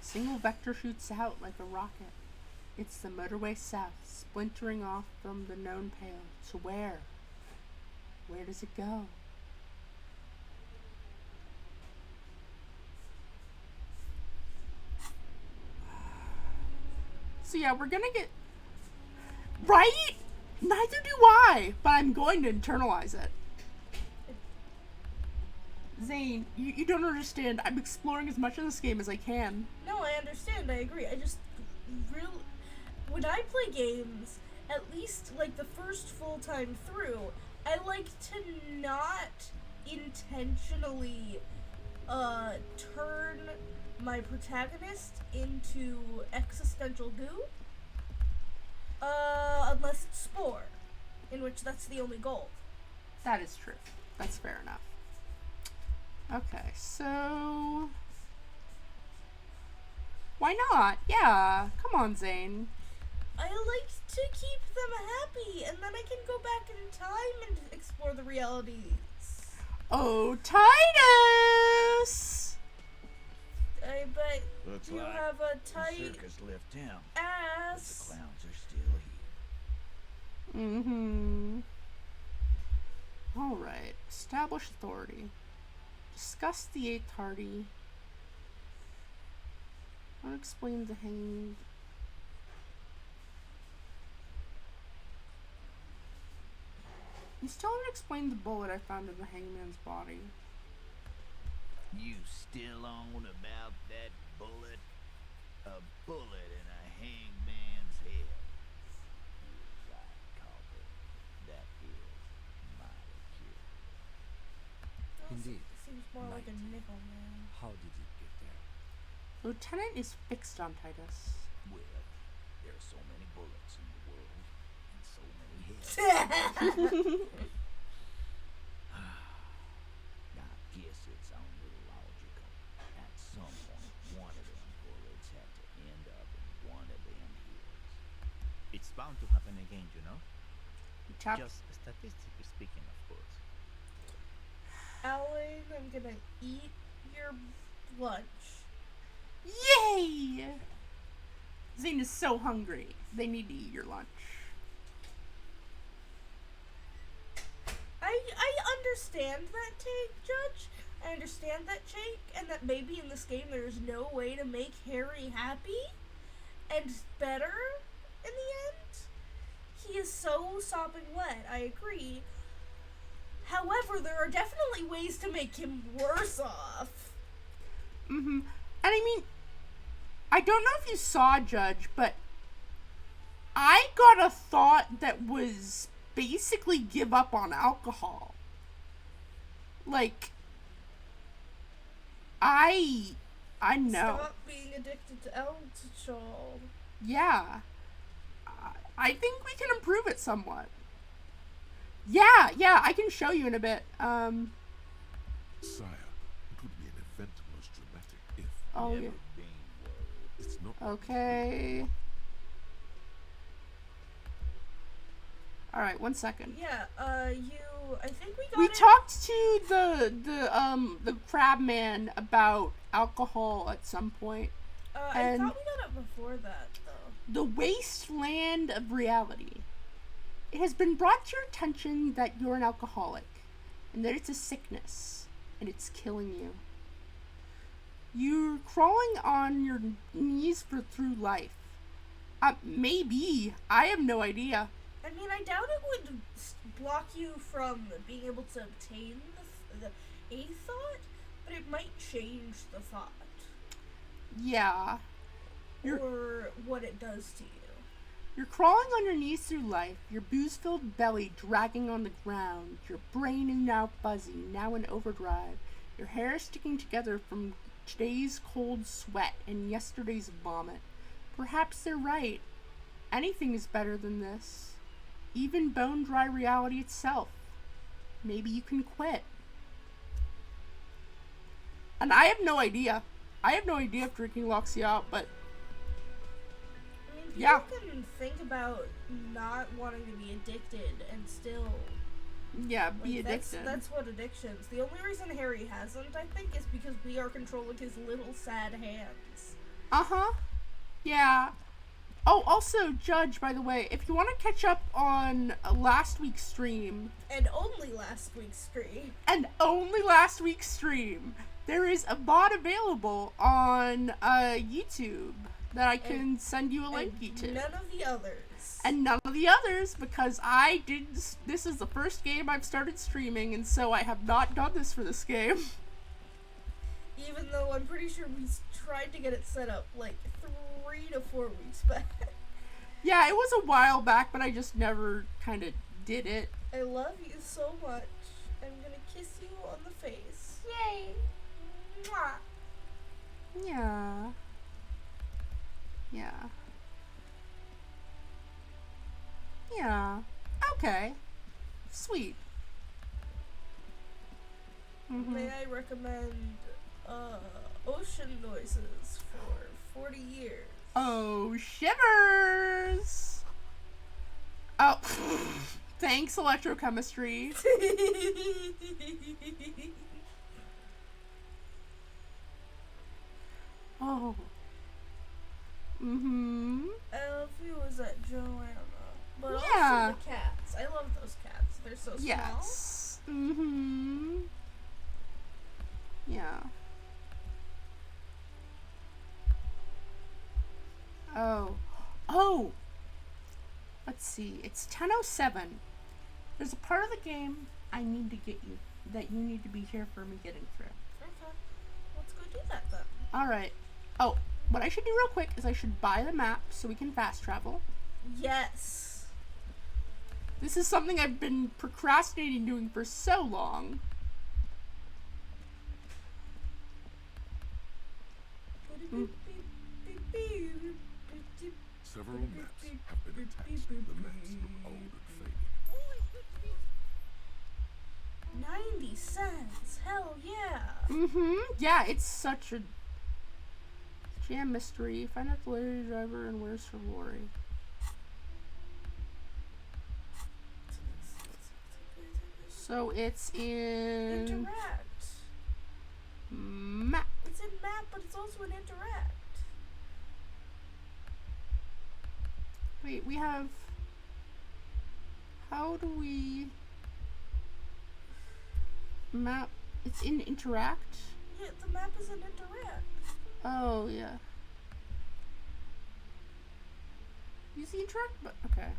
A single vector shoots out like a rocket. It's the motorway south, splintering off from the known pale. To where? Where does it go? So yeah, we're gonna get... Right? Neither do I, but I'm going to internalize it. Zane, you don't understand. I'm exploring as much of this game as I can. No, I understand. I agree. I just really... When I play games at least like the first full time through, I like to not intentionally turn my protagonist into existential goo. Unless it's Spore, in which that's the only goal. That is true. That's fair enough. Okay, so why not? Yeah, come on, Zane. I like to keep them happy, and then I can go back in time and explore the realities. Oh, Titus! I bet Looks you like have a the tight circus left town. But the ass. clowns are still here. Mm-hmm. Alright. Establish authority. Discuss the eighth party. Unexplained the hanging. You still haven't explained the bullet I found in the hangman's body. You still on about that bullet? A bullet in a hangman's head. You're right, Calder. That is mighty curious. Indeed. Seems more like a Mighty. nickel, man. How did it get there? Lieutenant is fixed on Titus. Well, there are so many bullets in the world, and so many heads. I guess it's only logical. At some point, one of them bullets had to end up in one of them heads. It's bound to happen again, you know? Chap- Just statistically speaking, of course. Alan, I'm gonna eat your lunch. Yay! Zane is so hungry. They need to eat your lunch. I understand that take, Judge. I understand that take, and that maybe in this game there's no way to make Harry happy and better in the end. He is so sopping wet, I agree. However, there are definitely ways to make him worse off. Mm-hmm. And I mean, I don't know if you saw, Judge, but I got a thought that was basically give up on alcohol. Like, I know. Stop being addicted to alcohol. Yeah. I think we can improve it somewhat. Yeah, I can show you in a bit. Sire, it would be an event most dramatic if Oh, Never yeah. been worried. it's not. Okay. Alright, 1 second. Yeah, I think we got We it. talked to the crab man about alcohol at some point. I and- thought we got it before that, though. The wasteland of reality. It has been brought to your attention that you're an alcoholic, and that it's a sickness, and it's killing you. You're crawling on your knees through life. Maybe. I have no idea. I mean, I doubt it would block you from being able to obtain a thought, but it might change the thought. Yeah. Or what it does to you. You're crawling on your knees through life, your booze-filled belly dragging on the ground, your brain is now fuzzy, now in overdrive, your hair sticking together from today's cold sweat and yesterday's vomit. Perhaps they're right. Anything is better than this. Even bone-dry reality itself. Maybe you can quit. And I have no idea. I have no idea if drinking locks you out, but I mean, people Yeah. can think about not wanting to be addicted and still yeah, be like, addicted. That's what addictions. The only reason Harry hasn't, I think, is because we are controlling his little sad hands. Uh-huh. Yeah. Oh, also, Judge, by the way, if you want to catch up on last week's stream, And only last week's stream. and only last week's stream, there is a bot available on YouTube that I can send you a link And to. none of the others. And none of the others, because I did. This is the first game I've started streaming, and so I have not done this for this game. Even though I'm pretty sure we tried to get it set up like 3 to 4 weeks back. Yeah, it was a while back, but I just never kind of did it. I love you so much. I'm gonna kiss you on the face. Yay! Mwah. Yeah. Yeah. Yeah. Okay. Sweet. May I recommend ocean noises for 40 years? Oh, shivers! Oh, thanks, electrochemistry. Oh. Elfie was at Joanna. But Yeah. also the cats. I love those cats. They're so small. Yes. Yeah. Oh. Oh! Let's see. It's 10:07. There's a part of the game I need to get you that you need to be here for me getting through. Okay. Let's go do that then. Alright. Oh, what I should do real quick is I should buy the map so we can fast travel. Yes. This is something I've been procrastinating doing for so long. Several maps have been attached. The maps look old and faded. 90 cents. Hell yeah. Yeah, it's such a jam mystery. Find out the lady driver and where's her lorry. So it's in Interact. map. It's in map, but it's also in interact. Wait, we have. How do we map? It's in interact. Yeah, the map is in interact. Oh yeah. Use the interact, but okay.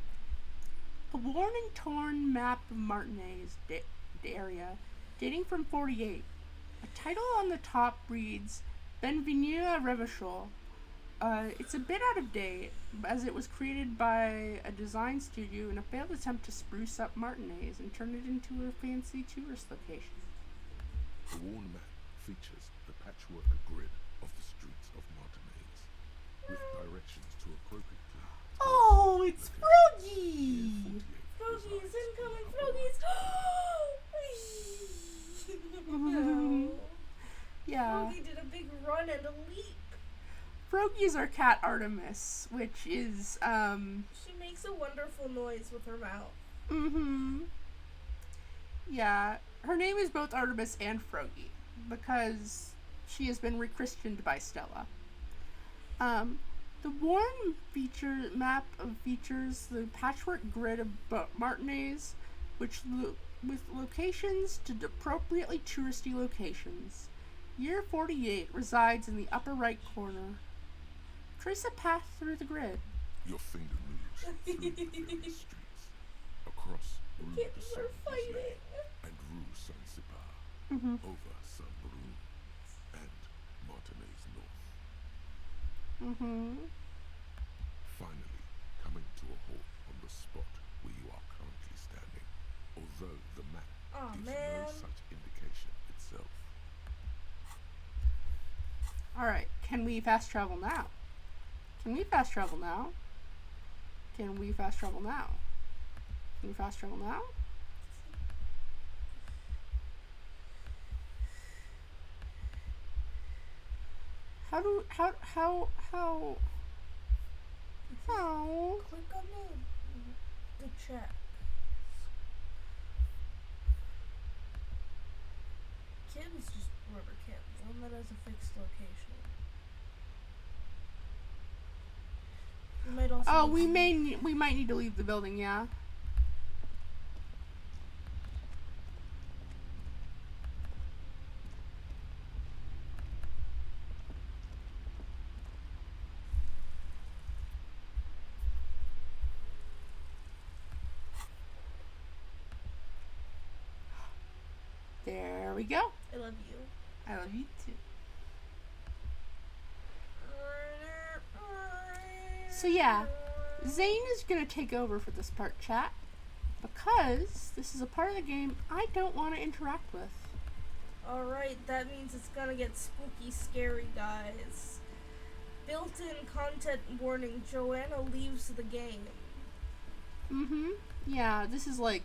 A worn and torn map of Martinez area, dating from 48. A title on the top reads Benvenue à Revachol. It's a bit out of date, as it was created by a design studio in a failed attempt to spruce up Martinez and turn it into a fancy tourist location. The worn map features the patchwork grid of the streets of Martinez, with directions to appropriately. Oh, it's Froggy! Froggies incoming, Froggies! Yeah. Froggy did a big run and a leap. Froggy is our cat Artemis, which is, She makes a wonderful noise with her mouth. Yeah, her name is both Artemis and Froggy, because she has been rechristened by Stella. The worn map features the patchwork grid of Martinez, with locations to appropriately touristy locations. Year 48 resides in the upper right corner. Trace a path through the grid. Your finger moves through the various streets, across Rue de Kittens Saint are fighting. and Rue Saint-Cypar, over Saint-Brun and Martinez North. Finally, coming to a halt on the spot where you are currently standing, although the map gives no such indication itself. Alright, can we fast travel now? Can we fast travel now? Can we fast travel now? Can we fast travel now? How? Click on the check. Kim is just rubber Kim, one that has a fixed location. We might also. Oh, we might need to leave the building, yeah. There we go. I love you. I love you too. So yeah, Zane is going to take over for this part, chat, because this is a part of the game I don't want to interact with. Alright, that means it's gonna get spooky scary, guys. Built-in content warning, Joanna leaves the game. Mm-hmm. Yeah, this is like...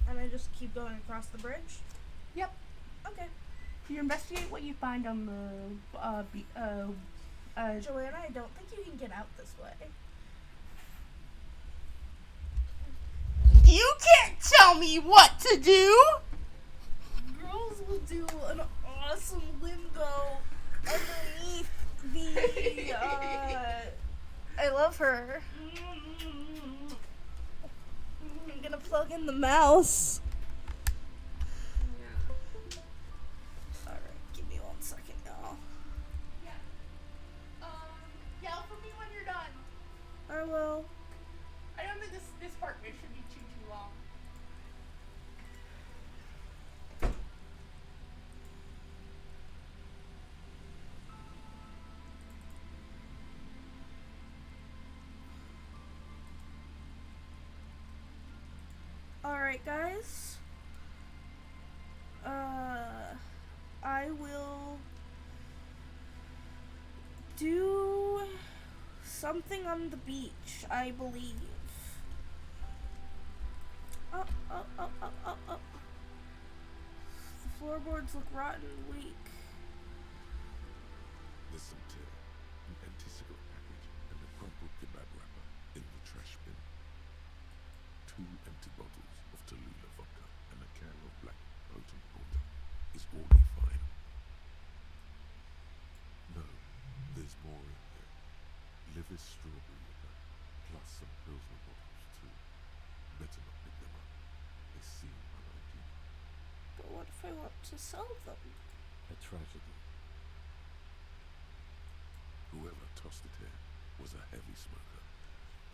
And I just keep going across the bridge? Yep. Okay. You investigate what you find on the, Joanna, I don't think you can get out this way. You can't tell me what to do! Girls will do an awesome limbo underneath the, I love her. I'm gonna plug in the mouse. Alright, give me 1 second, y'all. Yeah. Yell for me when you're done. I will. I don't think this part should be too long. Alright, guys. I will do something on the beach, I believe. Oh. The floorboards look rotten and weak. There's some tear, an empty cigarette package, and a crumpled kebab wrapper in the trash bin. 2 empty bottles of Tallulah vodka and a can of black potent porter is all you find. No, there's more in there. Liver strawberry liquor, plus some Pilsner bottles too. Better not pick them up. They seem unideal. But what if I want to sell them? A tragedy. Whoever tossed it here was a heavy smoker.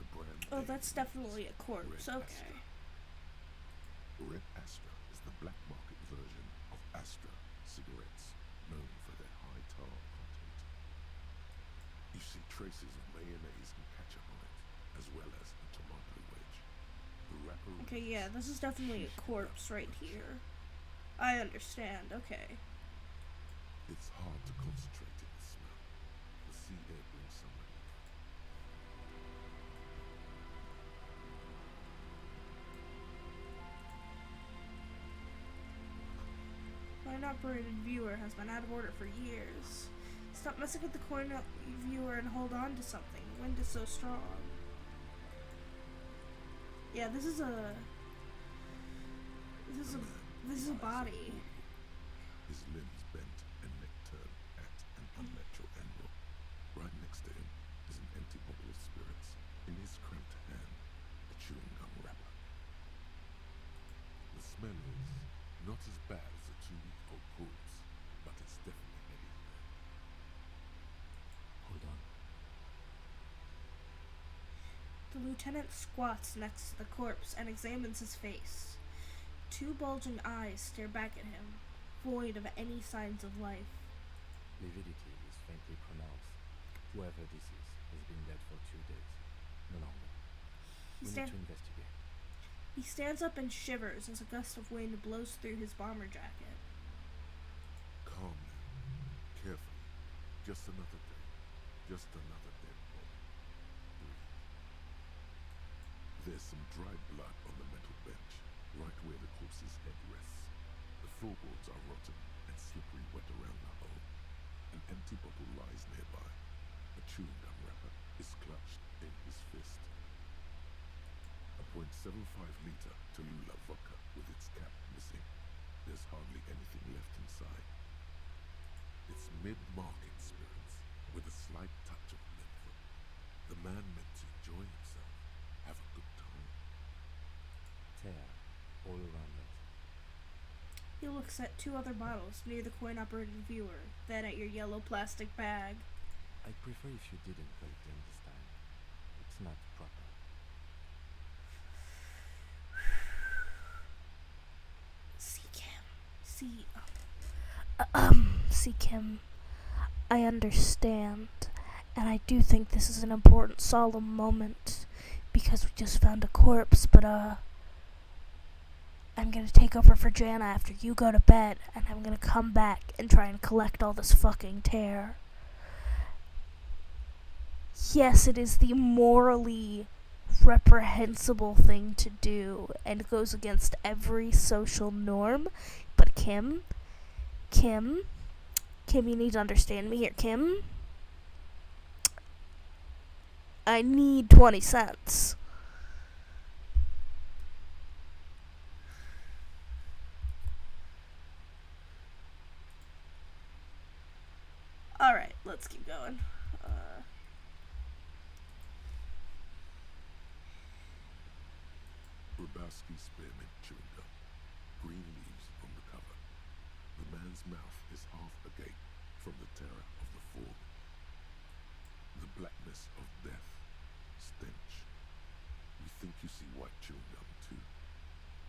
The brand Oh, name that's definitely a is corpse, Red okay. Astra. Red Astra is the black market version of Astra cigarettes, known for their high tar content. You see traces of mayonnaise and ketchup on it, as well as a tomato wedge. The wrapper Okay, yeah, this is definitely a corpse right here. I understand, okay. It's hard to concentrate in the smell. The sea air brings some relief. Coin-operated viewer has been out of order for years. Stop messing with the coin viewer and hold on to something. The wind is so strong. Yeah, this is a body. His limbs bent and neck turned at an unnatural angle. Right next to him is an empty bottle of spirits. In his cramped hand, a chewing gum wrapper. The smell is not as bad as a 2-week-old corpse, but it's definitely heavy. Hold on. The lieutenant squats next to the corpse and examines his face. 2 bulging eyes stare back at him, void of any signs of life. Lividity is faintly pronounced. Whoever this is has been dead for 2 days. No longer. We need to investigate. He stands up and shivers as a gust of wind blows through his bomber jacket. Calm now. Carefully. Just another day. Just another dead body. Breathe. There's some dried blood on the metal bench, right where the corpse's head rests. The floorboards are rotten and slippery wet around the hole. An empty bottle lies nearby. A chewing gum wrapper is clutched in his fist. A .75 liter Tallulah vodka with its cap missing. There's hardly anything left inside. It's mid-market spirits with a slight touch of menthol. The man meant to enjoy himself, have a good time. Tear all around us. He looks at 2 other bottles near the coin-operated viewer, then at your yellow plastic bag. I'd prefer if you didn't break them this time. It's not proper. Seek him. See. See, Kim, I understand, and I do think this is an important, solemn moment because we just found a corpse, but, I'm gonna take over for Jana after you go to bed, and I'm gonna come back and try and collect all this fucking tear. Yes, it is the morally reprehensible thing to do and goes against every social norm, but Kim, you need to understand me here, Kim. I need 20 cents. Alright, let's keep going. Grabowski spearmint chewing gum. Green leaves on the cover. The man's mouth is half agape from the terror of the fall. The blackness of death. Stench. You think you see white chewing gum too.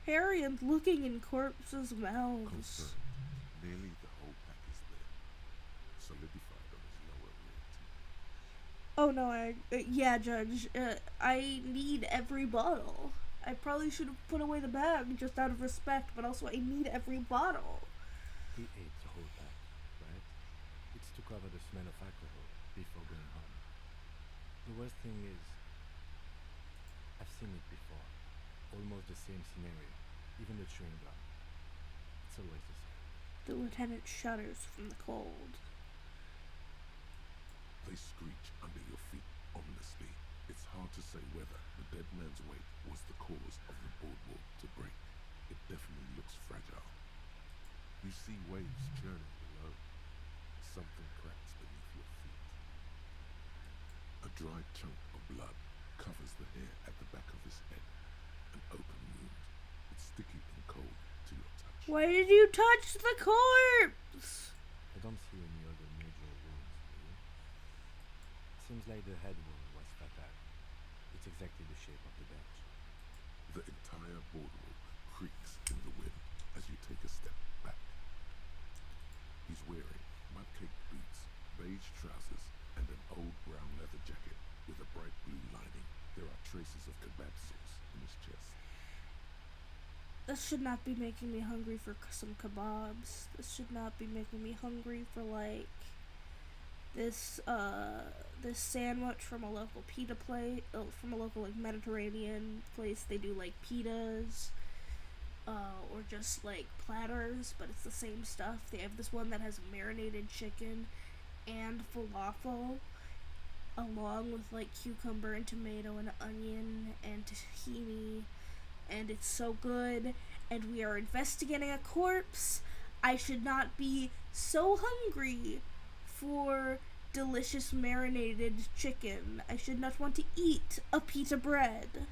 Harry and looking in corpses' mouths. Confirmed. Nearly the whole pack is there. Solidified on his lower rear teeth. Oh no, yeah, Judge. I need every bottle. I probably should have put away the bag just out of respect, but also I need every bottle. He ate the whole pack, right? It's to cover the smell of alcohol before going home. The worst thing is, I've seen it before. Almost the same scenario. Even the chewing gum. It's always the same. The lieutenant shudders from the cold. They screech under your feet ominously. It's hard to say whether the dead man's weight was the cause of the boardwalk to break. It definitely looks fragile. You see waves churning below. Something cracks beneath your feet. A dry chunk of blood covers the hair at the back of his head. An open wound. It's sticky and cold to your touch. Why did you touch the corpse? I don't see any other major wounds, do you? Seems like the head wound was fatal. It's exactly the shape of the bench. The entire boardwalk creaks in the wind as you take a step back. He's wearing mud-caked boots, beige trousers, and an old brown leather jacket with a bright blue lining. There are traces of kebab sauce in his chest. This should not be making me hungry for some kebabs. This should not be making me hungry for, like, this sandwich from a local pita place, from a local, like, Mediterranean place. They do, like, pitas, or just, like, platters, but it's the same stuff. They have this one that has marinated chicken and falafel, along with, like, cucumber and tomato and onion and tahini, and it's so good. And we are investigating a corpse. I should not be so hungry for delicious marinated chicken. I should not want to eat a pita bread.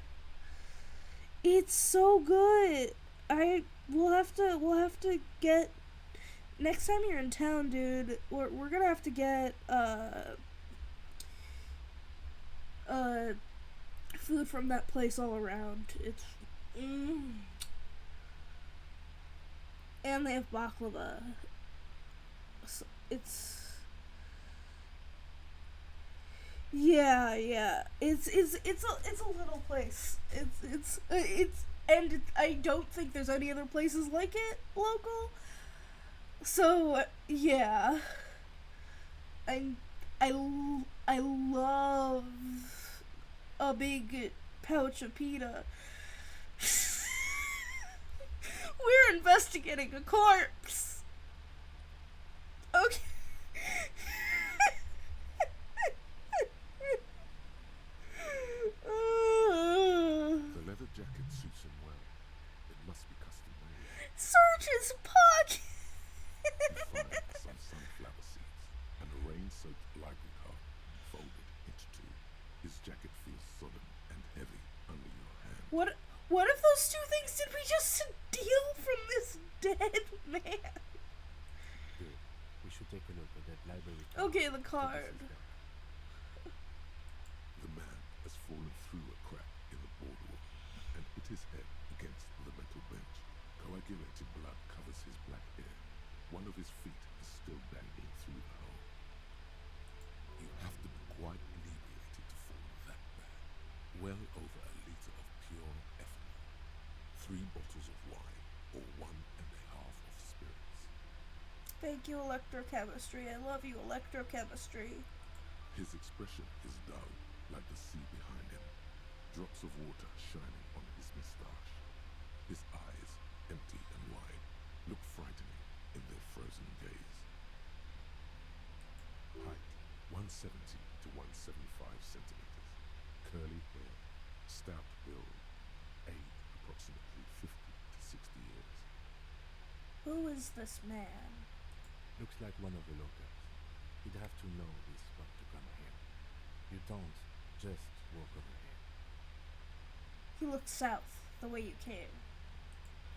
It's so good. We'll have to get, next time you're in town, dude, we're gonna have to get food from that place all around. It's and they have baklava. So it's yeah. It's a little place. And I don't think there's any other places like it local. So yeah, I love a big pouch of pita. We're investigating a corpse. Okay. The leather jacket suits him well. It must be custom made. Search his pocket. You find some sunflower seeds and a rain-soaked library card folded into two. His jacket feels sodden and heavy under your hand. What of those two things did we just steal from this dead man? Good. We should take a look at that library card. Okay, the card. The man has fallen through a crack in the boardwalk and hit his head against the metal bench. Coagulated blood covers his black hair. One of his feet Thank you, electrochemistry. I love you, electrochemistry. His expression is dull, like the sea behind him. Drops of water shining on his moustache. His eyes, empty and wide, look frightening in their frozen gaze. Height, 170 to 175 centimeters. Curly hair, stout build. Age, approximately 50 to 60 years. Who is this man? Looks like one of the locals. You'd have to know this spot to come here. You don't just walk over here. He looked south, the way you came.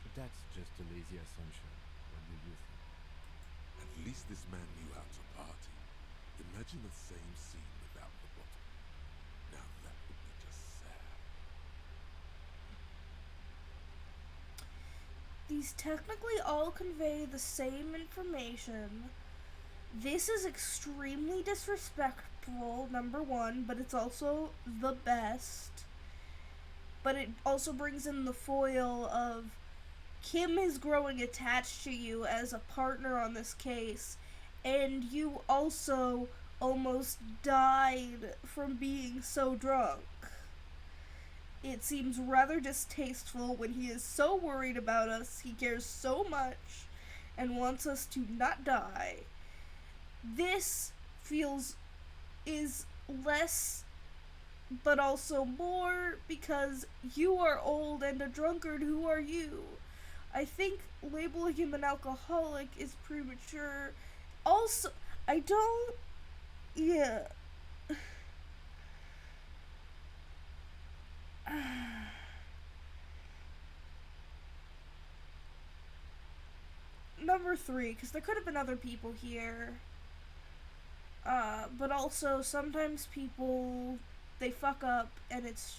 But that's just a lazy assumption. What do you think? At least this man knew how to party. Imagine the same scene without the bottle. Now that would be just sad. These technically all convey the same information. This is extremely disrespectful, number one, but it's also the best. But it also brings in the foil of Kim is growing attached to you as a partner on this case, and you also almost died from being so drunk. It seems rather distasteful when he is so worried about us, he cares so much, and wants us to not die. This is less, but also more, because you are old and a drunkard. Who are you? I think labeling him an alcoholic is premature. Also, I don't... Yeah. Number 3, because there could have been other people here. But also, sometimes people, they fuck up, and it's...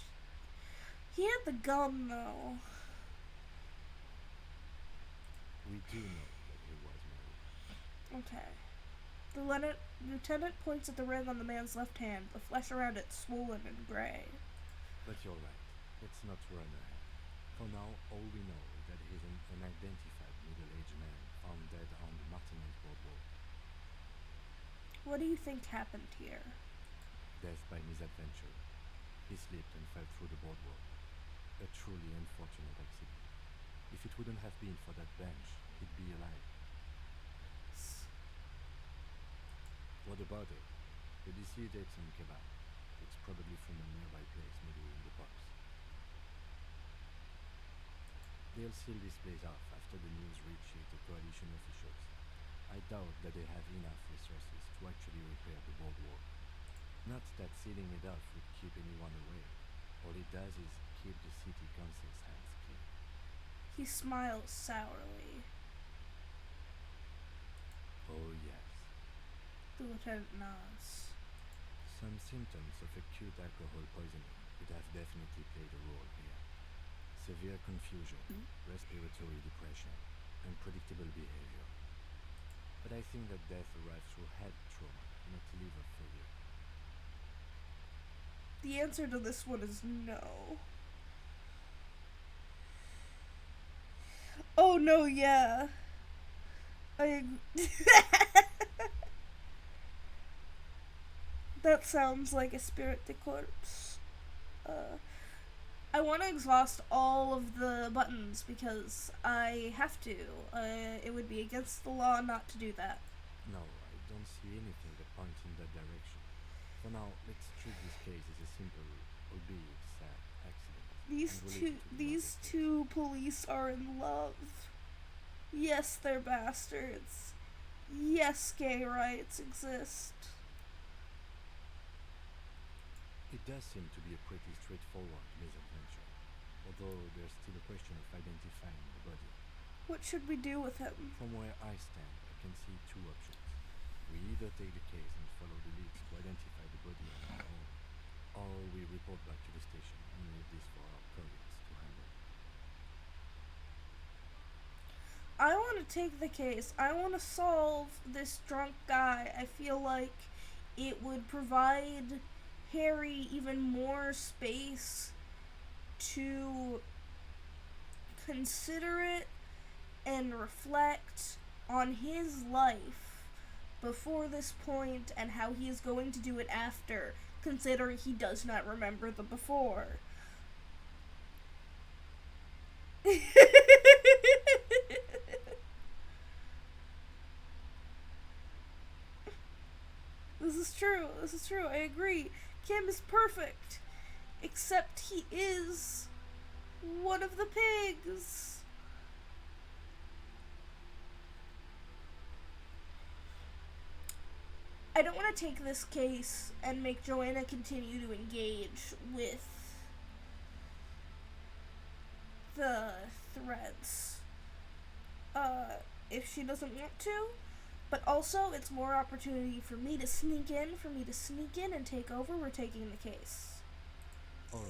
He had the gun, though. We do know that he was married. Okay. The lieutenant points at the ring on the man's left hand, the flesh around it swollen and gray. But you're right. Let's not run ahead. For now, all we know is that he's an unidentified middle-aged man found dead on the Martinez boardwalk. What do you think happened here? Death by misadventure. He slipped and fell through the boardwalk. A truly unfortunate accident. If it wouldn't have been for that bench, he'd be alive. What about it? The deceased ate some kebab. It's probably from a nearby place, maybe in the box. They'll seal this place off after the news reaches the coalition officials. I doubt that they have enough resources to actually repair the boardwalk. Not that sealing it off would keep anyone away. All it does is keep the city council's hands clean. He smiles sourly. Oh yes. The lieutenant nods. Some symptoms of acute alcohol poisoning could have definitely played a role here. Severe confusion, respiratory depression, unpredictable behavior. But I think that death arrived through head trauma, not liver failure. The answer to this one is no. Oh no, yeah. That sounds like a spirit de corpse. I want to exhaust all of the buttons because I have to. It would be against the law not to do that. No, I don't see anything that points in that direction. For now, let's treat this case as a simple, albeit sad, accident. These two police are in love. Yes, they're bastards. Yes, gay rights exist. It does seem to be a pretty straightforward misadventure, although there's still a question of identifying the body. What should we do with him? From where I stand, I can see two options. We either take the case and follow the leads to identify the body on our own, or we report back to the station and leave this for our colleagues to handle. I want to take the case. I want to solve this drunk guy. I feel like it would provide Harry even more space to consider it and reflect on his life before this point and how he is going to do it after, considering he does not remember the before. This is true. This is true. I agree. Kim is perfect. Except he is one of the pigs. I don't want to take this case and make Joanna continue to engage with the threads. If she doesn't want to. But also, it's more opportunity for me to sneak in, and take over. We're taking the case. Alright,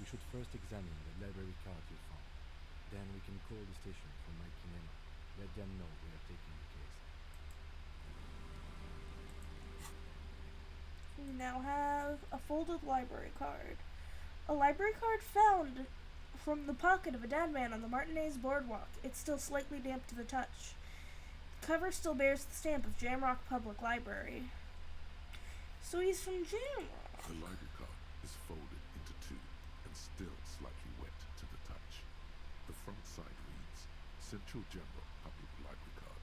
we should first examine the library card you found. Then we can call the station for Mike and Emma. Let them know we are taking the case. We now have a folded library card. A library card found from the pocket of a dead man on the Martinez boardwalk. It's still slightly damp to the touch. The cover still bears the stamp of Jamrock Public Library. So he's from Jamrock. The library card is folded into two and still slightly wet to the touch. The front side reads, Central Jamrock Public Library Card,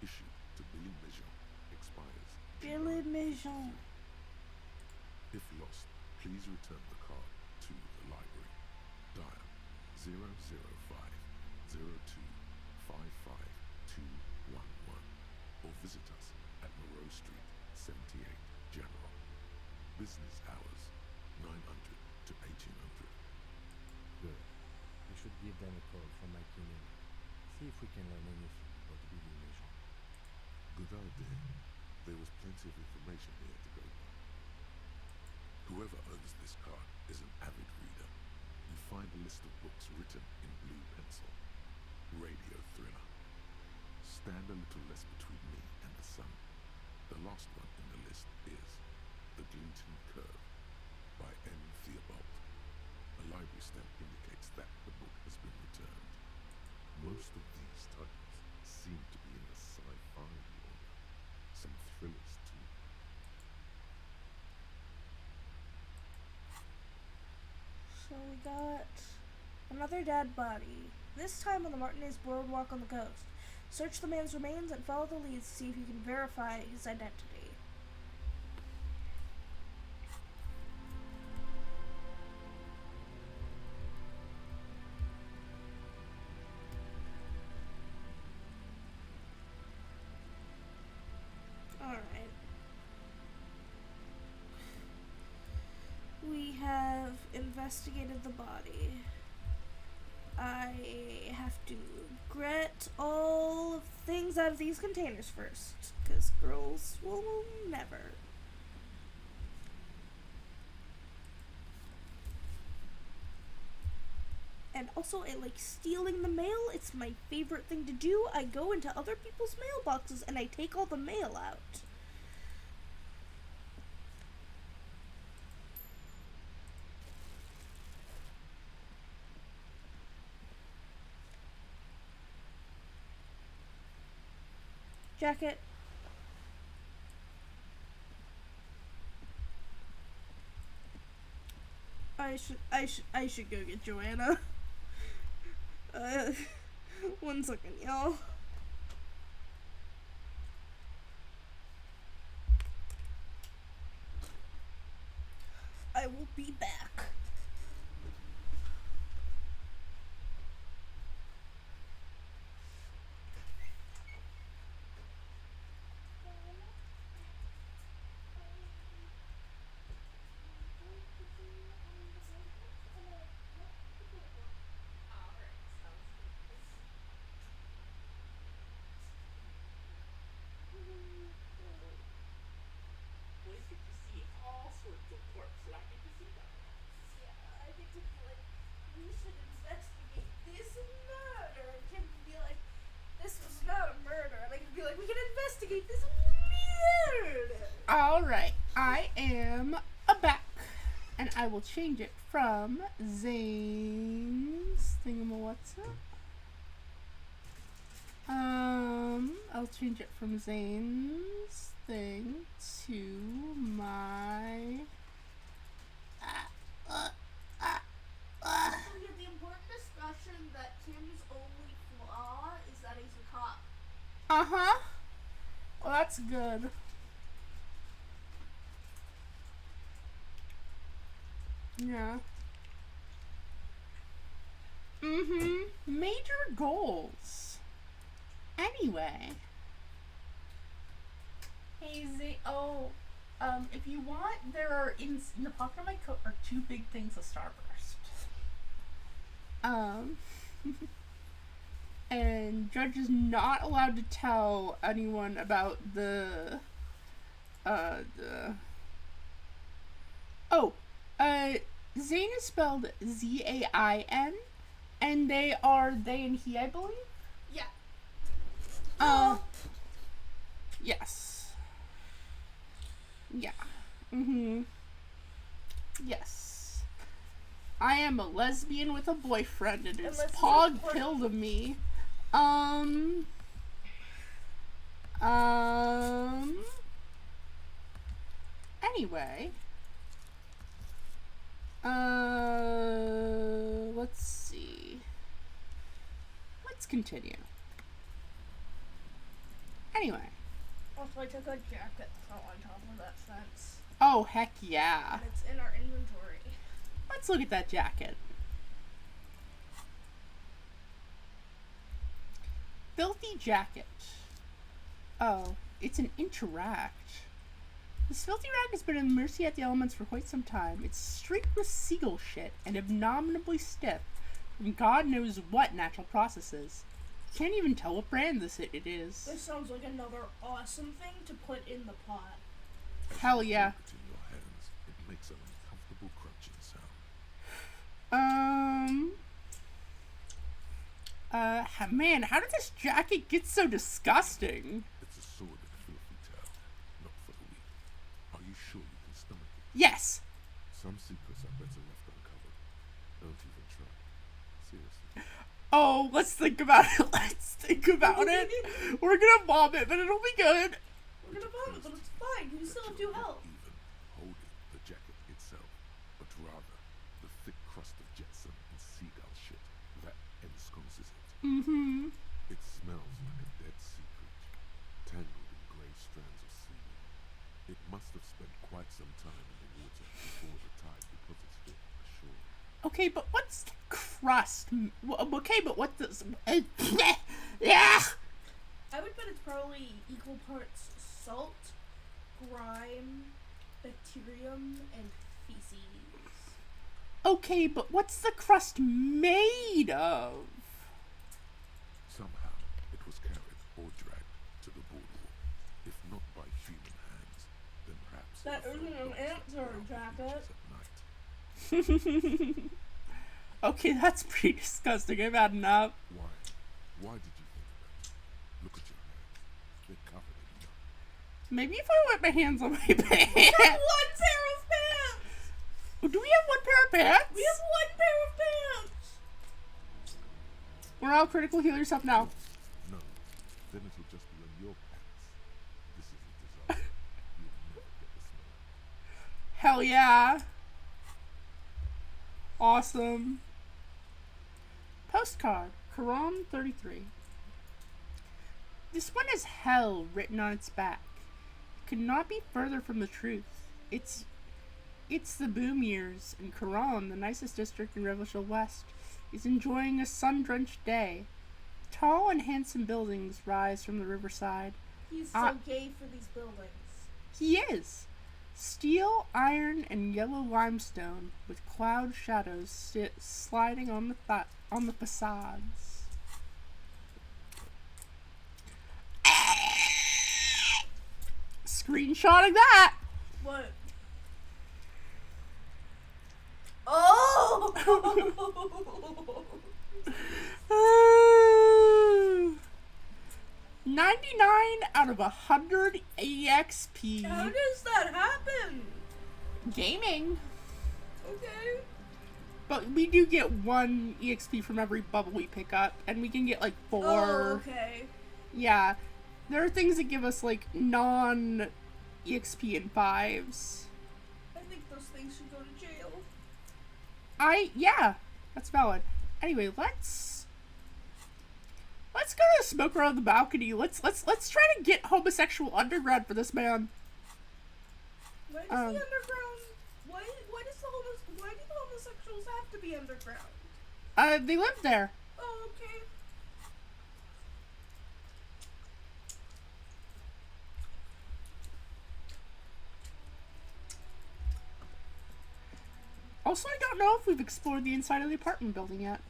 issued to Billy Maison, expires Billy July Maison. 15th. If lost, please return the card to the library. Dial 00502552211 or visit us at Moreau Street, 78, Jamrock. Business hours, 900 to 1800. Good. We should give them a call from Mike and Emma. See if we can learn anything about Billy Maison. Good idea. There was plenty of information here to go by. Whoever owns this card is an avid reader. You find a list of books written in blue pencil. Radio thriller. Stand a little less between me and the sun. The last one in the list is The Glinting Curve by M. Theobald. A library stamp indicates that the book has been returned. Most of these titles seem to be in the sci-fi genre. Some thrillers too. So we got another dead body. This time on the Martinez boardwalk on the coast. Search the man's remains and follow the leads to see if you can verify his identity. Alright. We have investigated the body. I have to get all of the things out of these containers first, because girls will never. And also, I like stealing the mail. It's my favorite thing to do. I go into other people's mailboxes and I take all the mail out. Jacket. I should go get Joanna. One second, y'all. I will be back. Alright, I am back. And I will change it from Zane's thingamawhat's up. I'll change it from Zane's thing to my. Also, we get the important discussion that Tim's only flaw is that he's a cop. Uh-huh. Well, that's good. Yeah. Major goals. Anyway. Hey, if you want, there are in the pocket of my coat are two big things of Starburst. And Judge is not allowed to tell anyone about Zane is spelled Zain, and they and he, I believe. Yeah. Yes. Yeah. Yes. I am a lesbian with a boyfriend. It is pog pill to me. Anyway. Let's see. Let's continue. Anyway. Also, I took a jacket that's not on top of that fence. Oh, heck yeah. And it's in our inventory. Let's look at that jacket. Filthy jacket. Oh, it's an interact. This filthy rag has been in mercy at the elements for quite some time. It's streaked with seagull shit and abominably stiff from God knows what natural processes. Can't even tell what brand it is. This sounds like another awesome thing to put in the pot. Hell yeah. It in your hands, it makes an uncomfortable crunching sound. Man, how did this jacket get so disgusting? It's a sordid, filthy tale, not for the weak. Are you sure you can stomach it? Yes. Some secrets are better left uncovered. Don't even try. Seriously. Oh, let's think about it. Let's think about it. We're gonna vomit, but it'll be good. We're gonna vomit, but it's fine. You still have to help. Even holding the jacket itself, but rather the thick crust of jetsam and seagull shit that ensconces it. It smells like a dead sea creature, tangled in grey strands of seaweed. It must have spent quite some time in the water before the tide deposits it ashore. Okay, but what's the crust? Okay, but what does... Yeah! I would bet it's probably equal parts salt, grime, bacterium, and feces. Okay, but what's the crust made of? Somehow, it was carried or dragged to the boardwalk. If not by human hands, then perhaps... That isn't an answer, jacket. At night. Okay, that's pretty disgusting. I've had enough. Why? Why did you think of that? Look at your hands. They're covered in mud. Maybe if I wipe my hands on my pants. We have one pair of pants! Do we have one pair of pants? We have one pair of pants! We're all critical. Heal yourself now. No, then it'll just be on your pants. This is a disaster. You'll never get the smell. Hell yeah. Awesome. Postcard, Quran 33. This one has hell written on its back. It could not be further from the truth. It's the boom years, and Quran, the nicest district in Revelstoke West, is enjoying a sun-drenched day. Tall and handsome buildings rise from the riverside. He's so gay for these buildings. He is. Steel, iron, and yellow limestone, with cloud shadows sliding on the facades. Screenshotting that. What? Oh! 99 out of 100 EXP. How does that happen? Gaming. Okay. But we do get 1 EXP from every bubble we pick up, and we can get like 4. Oh, okay. Yeah. There are things that give us, like, non-EXP and 5s. I think those things should go to jail. Yeah, that's valid. Anyway, let's go to smoke around the balcony. Let's try to get homosexual underground for this man. Why does the underground? Why do the homosexuals have to be underground? They live there. Oh, okay. Also, I don't know if we've explored the inside of the apartment building yet.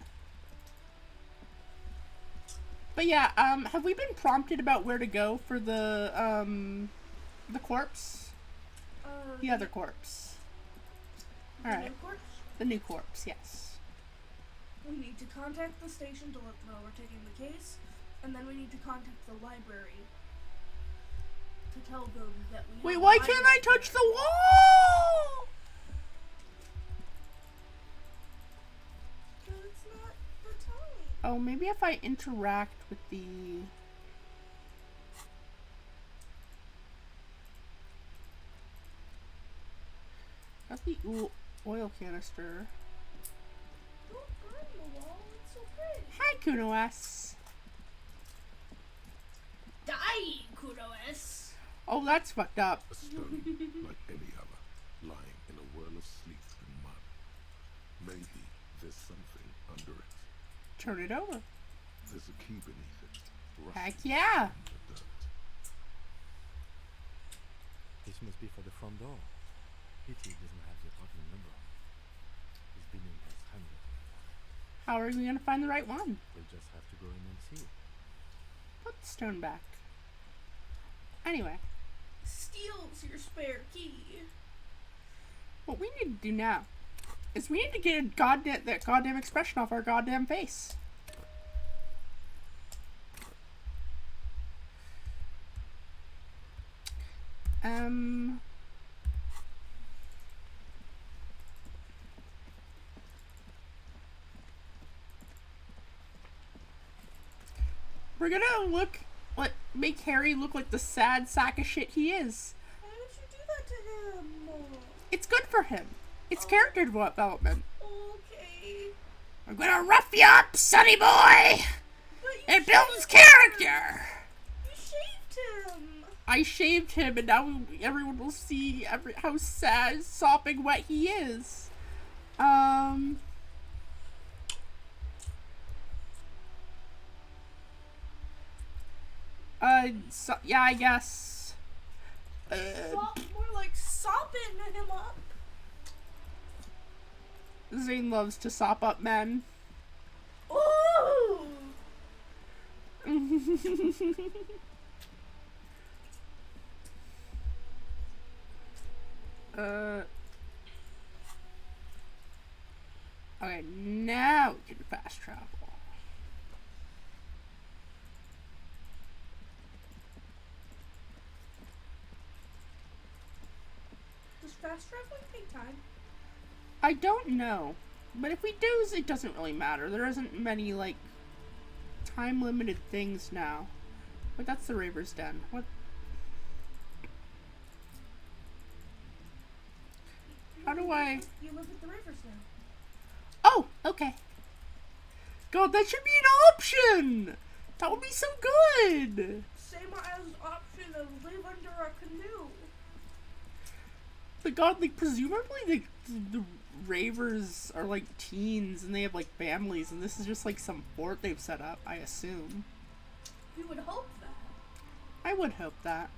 But yeah, have we been prompted about where to go for the corpse? The other corpse. Alright. The new corpse, yes. We need to contact the station to let them know we're taking the case, and then we need to contact the library to tell them that we Wait, have why a can't I library touch there. the wall? It's not the time. Oh, maybe if I interact with the... Got the oil canister. Don't burn the wall, it's so pretty. Hi, Kuno S. Die, Kudo-S. Oh, that's fucked up. A stone like any other, lying in a whirl of sleet and mud. Maybe there's something under it. Turn it over. There's a key beneath it. Heck Rusting yeah. in the dirt. This must be for the front door. Pity it doesn't have the apartment number on it. It's been in past 100. How are we gonna find the right one? We'll just have to go in and see. Put the stone back. Anyway, Steals your spare key. what we need to do now is we need to get that goddamn expression off our goddamn face. We're gonna make Harry look like the sad sack of shit he is. Why would you do that to him? It's good for him. It's character development. Okay. I'm gonna rough you up, sonny boy! But It builds character! you shaved him. I shaved him, and now everyone will see how sad, sopping wet he is. Yeah, I guess. More like sopping him up. Zane loves to sop up men. Ooh. Okay, now we can fast travel. Does fast traveling take time? I don't know. But if we do, it doesn't really matter. There isn't many, like, time-limited things now. But that's the Raver's Den. What? How do I... You live at the rivers now. Oh, okay. God, that should be an option! That would be so good! Same as option of live under a canoe. But God, like, presumably the Ravers are, like, teens and they have, like, families, and this is just, like, some fort they've set up, I assume. You would hope that. I would hope that.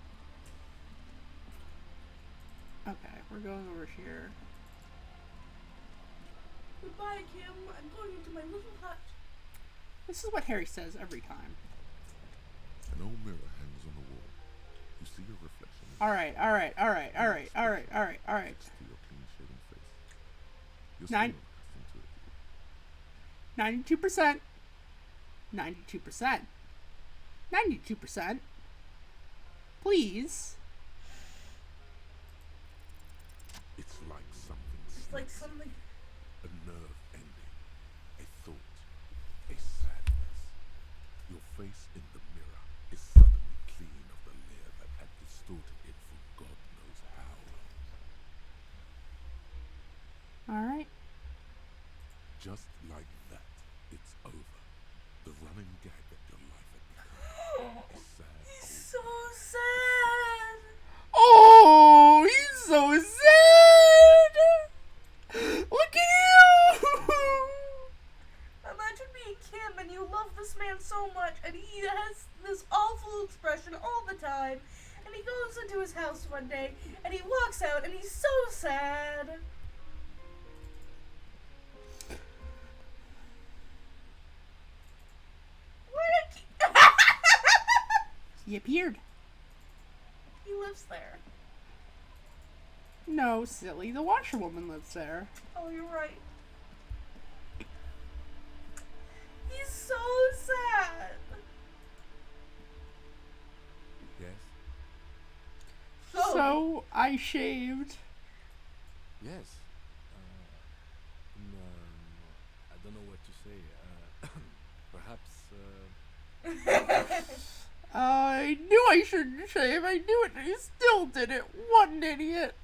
Okay, we're going over here. Goodbye, Kim. I'm going into my little hut. This is what Harry says every time. An old mirror hangs on the wall. You see your reflection. Alright. Next to your clean-shaven face. Your Nine- skin pressed into it. 92%. 92%. Please. It's like something It's like slips. something. A nerve ending. A thought. A sadness. Your face in the mirror is suddenly clean Just like that, it's over. The running gag that your life had become. A sad He's old so sad. Oh, he's so sad. Look at you. Imagine being Kim and you love this man so much and he has this awful expression all the time. And he goes into his house one day and he walks out and he's so sad. He appeared. He lives there. No, silly. The washerwoman lives there. Oh, you're right. He's so sad. Yes? So I shaved. Yes. I don't know what to say. Perhaps, I knew I shouldn't shave. I knew it. And I still did it. What an idiot.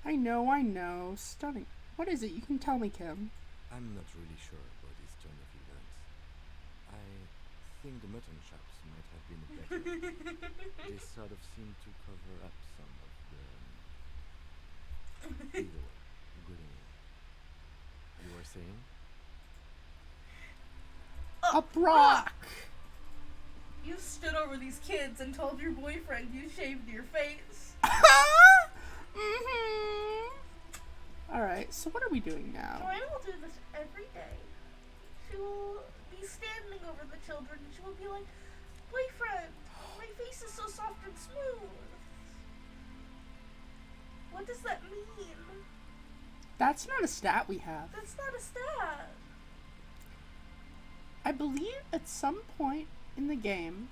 I know. Stunning. What is it? You can tell me, Kim. I'm not really sure about this turn of events. I think the mutton chops might have been better. They sort of seem to cover up some of the... Either way, good in you. You were saying? A Brock. You stood over these kids and told your boyfriend you shaved your face. Alright, so what are we doing now? Joanna will do this every day. She will be standing over the children and she will be like, boyfriend, my face is so soft and smooth. What does that mean? That's not a stat we have. That's not a stat. I believe at some point in the game,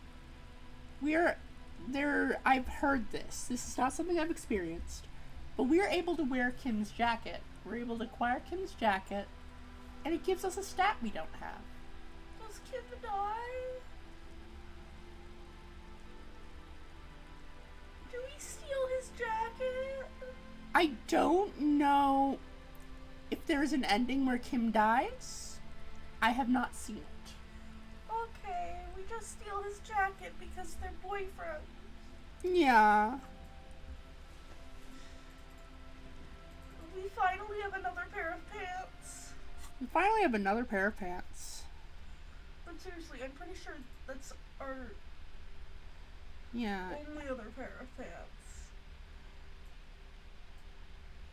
I've heard this. This is not something I've experienced. But we are able to wear Kim's jacket. We're able to acquire Kim's jacket. And it gives us a stat we don't have. Does Kim die? Do we steal his jacket? I don't know if there's an ending where Kim dies. I have not seen it. Okay, we just steal his jacket because they're boyfriends. Yeah. We finally have another pair of pants. We finally have another pair of pants. But seriously, I'm pretty sure that's our Yeah. only other pair of pants.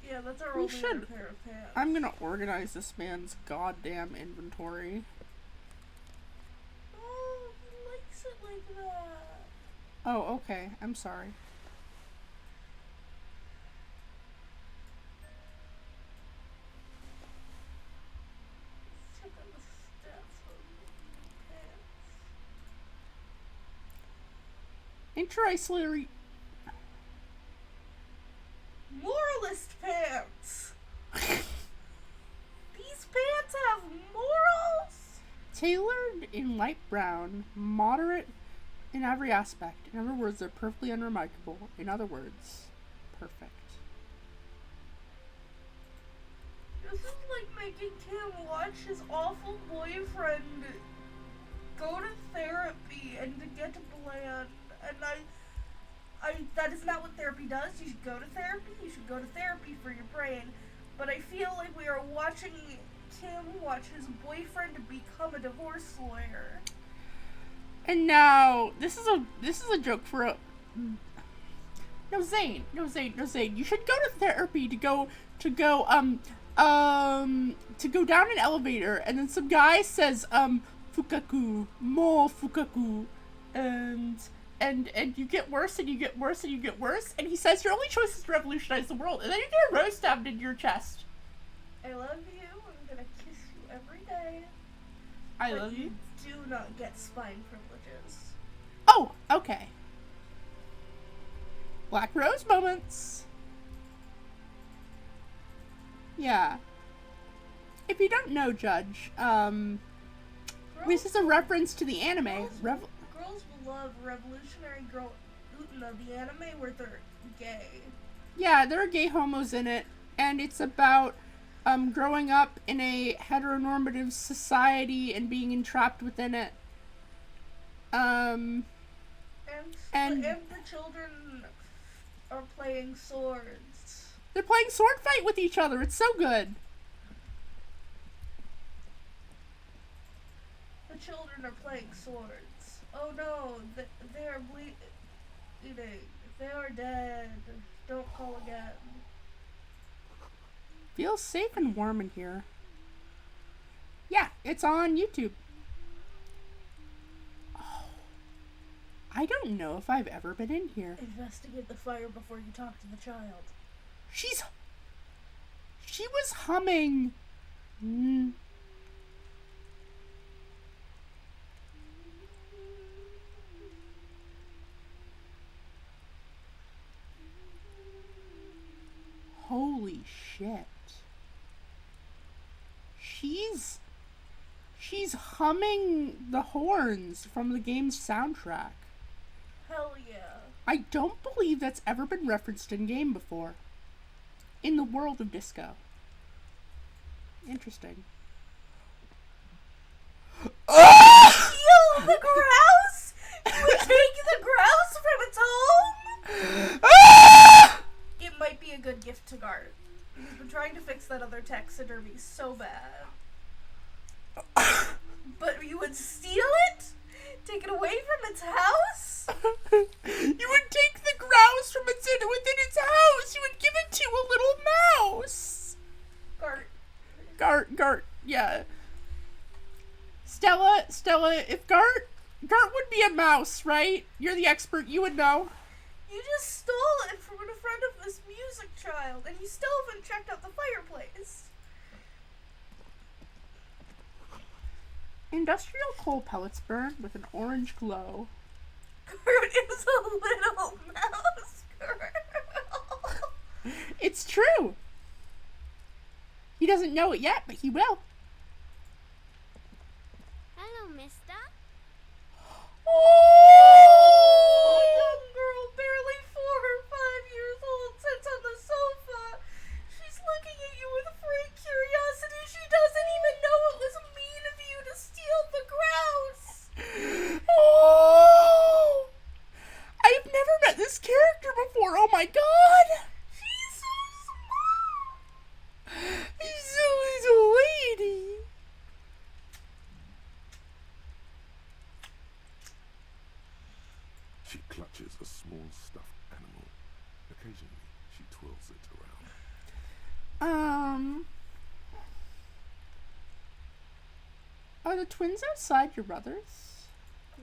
Yeah, that's our We only other should- pair of pants. I'm gonna organize this man's goddamn inventory. Oh, he likes it like that. Oh, okay. I'm sorry. Check out the stats on the pants. Intra-isolatory. Moralist pants! These pants have morals? Tailored in light brown, moderate in every aspect. In other words, they're perfectly unremarkable. In other words, perfect. This is like making Kim watch his awful boyfriend go to therapy and to get bland. And that is not what therapy does. You should go to therapy. You should go to therapy for your brain. But I feel like we are watching Kim watch his boyfriend become a divorce lawyer. And now this is a joke for a. No, Zane. You should go to therapy to go down an elevator, and then some guy says fukaku, more fukaku, and you get worse and you get worse and you get worse, and he says your only choice is to revolutionize the world, and then you get a rose stabbed into your chest. I love you. I'm gonna kiss you every day. I but love you. Do not get spine privileges. Oh, okay. Black Rose moments. Yeah. If you don't know, Judge, this is a reference to the anime. Girls will love Revolutionary Girl Utena, the anime where they're gay. Yeah, there are gay homos in it, and it's about growing up in a heteronormative society and being entrapped within it. And And the children are playing swords. they're playing sword fight with each other. It's so good. The children are playing swords. Oh no, they are bleeding. They are dead. Don't call again. Feels safe and warm in here. Yeah, it's on YouTube. Oh, I don't know if I've ever been in here. Investigate the fire before you talk to the child. She was humming. Holy shit. She's humming the horns from the game's soundtrack. Hell yeah. I don't believe that's ever been referenced in game before. In the world of disco. Interesting. Steal the grouse? You would take the grouse from its home? It might be a good gift to Gart. He's been trying to fix that other taxidermy so bad. But you would steal it? Take it away from its house? You would take the grouse from within its house. You would give it to a little mouse. Gart, yeah. Stella, if Gart would be a mouse, right? You're the expert, you would know. You just stole it from in front of this music child, and you still haven't checked out the fireplace. Industrial coal pellets burn with an orange glow. Gert is a little mouse girl. It's true. He doesn't know it yet, but he will. Hello, mister. Oh! A young girl, barely 4 or 5 years old, sits on the sofa. She's looking at you with frank curiosity. She doesn't even know it was mean of you to steal the grouse. Oh! I've never met this character before. Oh my god! She's so small. She's a little lady. She clutches a small stuffed animal. Occasionally, she twirls it around. Are the twins outside your brothers?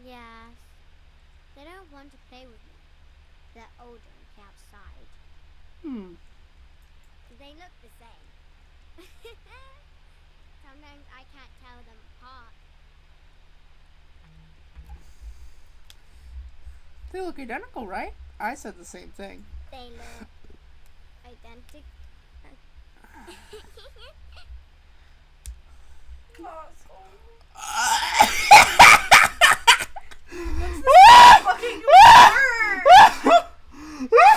Yes. They don't want to play with me. They're older and outside. They look the same. Sometimes I can't tell them apart. They look identical, right? I said the same thing. They look identical. Fucking word!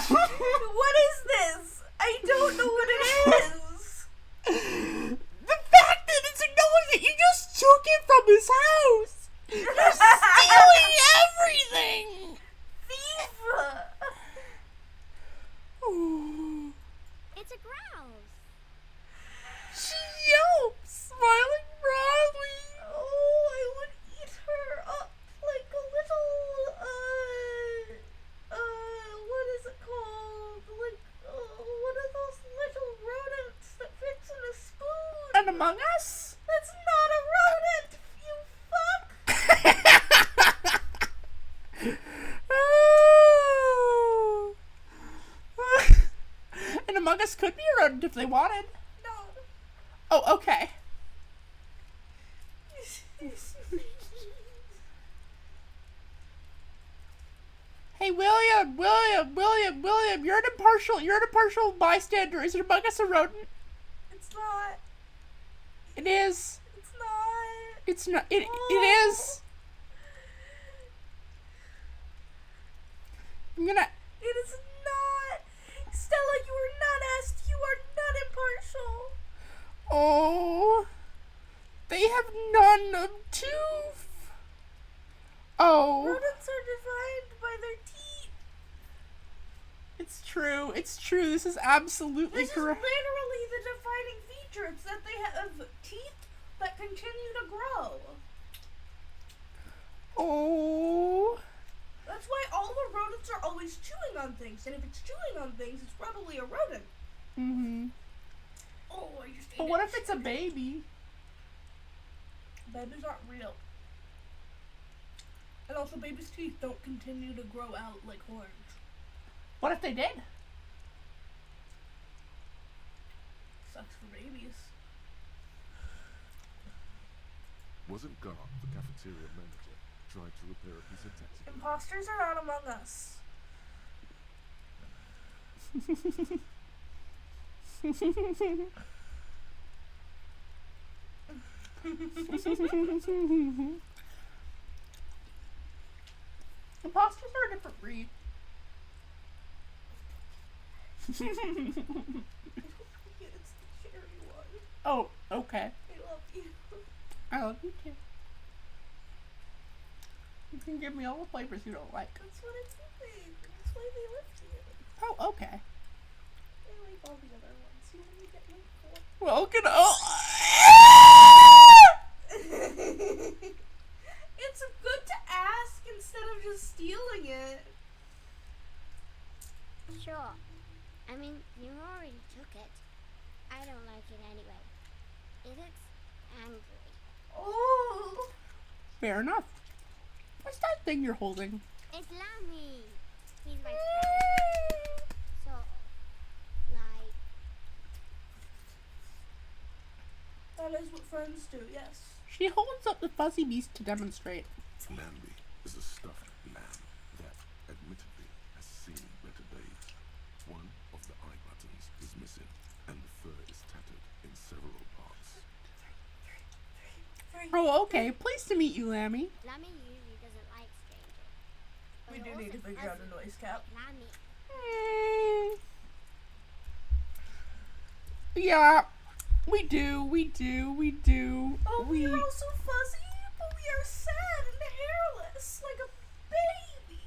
What is this? I don't know what it is. The fact that it's acknowledged that you just took it from his house. You're stealing everything. Thief! It's a grouse. She yelps, smiling broadly. Oh, I would eat her up like a little, what is it called? Like, one of those little rodents that fits in a spoon. And Among Us? That's not a rodent, you fuck! And Among Us could be a rodent if they wanted. No. Oh, okay. Hey, William, you're an impartial bystander. Is Among Us a rodent? It's not. It is. It's not. It's not. It is. I'm gonna. It is not. Stella, you are not asked. You are not impartial. Oh, they have none of tooth. Oh, Rodents are defined by their teeth. it's true. It's true. This is absolutely This is correct. literally the defining feature. It's that they have teeth that continue to grow. Oh, That's why all the rodents are always chewing on things. And if it's chewing on things, it's probably a rodent. Oh, I just ate but what if it's a baby? Babies aren't real. And also, babies' teeth don't continue to grow out like horns. What if they did? Sucks for babies. Wasn't Gar, the cafeteria manager, trying to repair a piece of taxidermy? Imposters are not among us. Imposters are a different breed. It's the cherry one. Oh, okay. I love you. I love you too. You can give me all the flavors you don't like. That's what I'm doing. That's why they left you. Oh, okay. I like all the other ones. You want me to get one for? Well, can It's good to ask instead of just stealing it. Sure. I mean, you already took it. I don't like it anyway. It looks angry. Oh. Fair enough. What's that thing you're holding? It's Lammy. He's my friend. So, like, That is what friends do, yes. She holds up the fuzzy beast to demonstrate. Lamby is a stuffed lamb that, admittedly, has seen better days. One of the eye buttons is missing, and the fur is tattered in several parts. Oh, okay. Pleased to meet you, Lammy. Lammy usually doesn't like strangers. But We do also need to figure out a doesn't noise cap. like Lammy. Yeah, we do. Oh, we are also fuzzy, but we are sad and hairless, like a baby.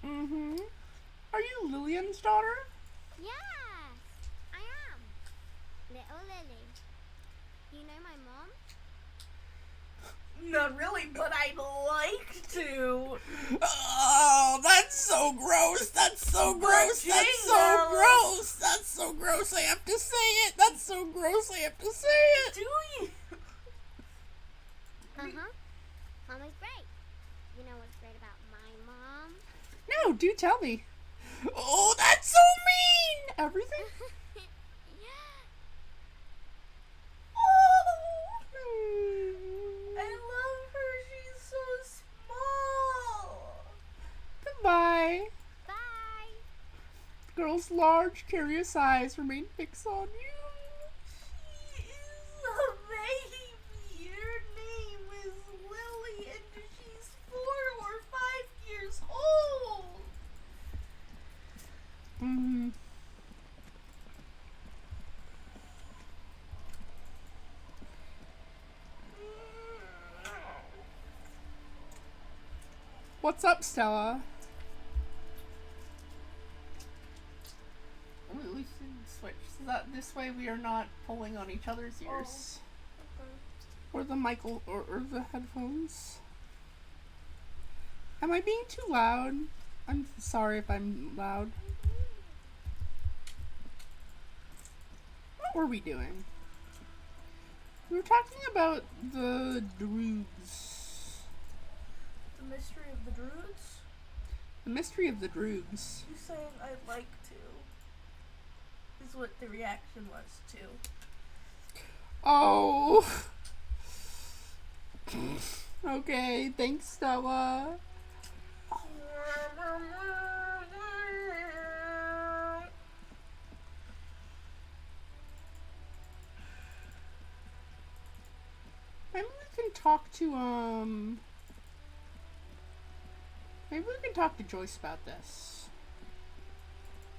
Mm-hmm. Are you Lillian's daughter? Yes, I am. Little Lily. You know my mom? Not really, but I'd like to. Oh, that's so gross. That's so gross. That's so gross. That's so gross. I have to say it. That's so gross. I have to say it. Do you? Uh-huh. Mom is great. You know what's great about my mom? No, do tell me. Oh, that's so mean. Everything? I love her. She's so small. Goodbye. Bye. Girl's large, curious eyes remain fixed on you. She is a baby. Her name is Lily, and she's 4 or 5 years old. Mm-hmm. What's up, Stella? We should switch so that this way we are not pulling on each other's ears. Or the or the headphones. Am I being too loud? I'm sorry if I'm loud. What were we doing? We were talking about the Droogs. The mystery of the Druids? The mystery of the Droogs. You saying I'd like to is what the reaction was to. Oh. Okay, thanks, Stella. Maybe we can talk to maybe we can talk to Joyce about this.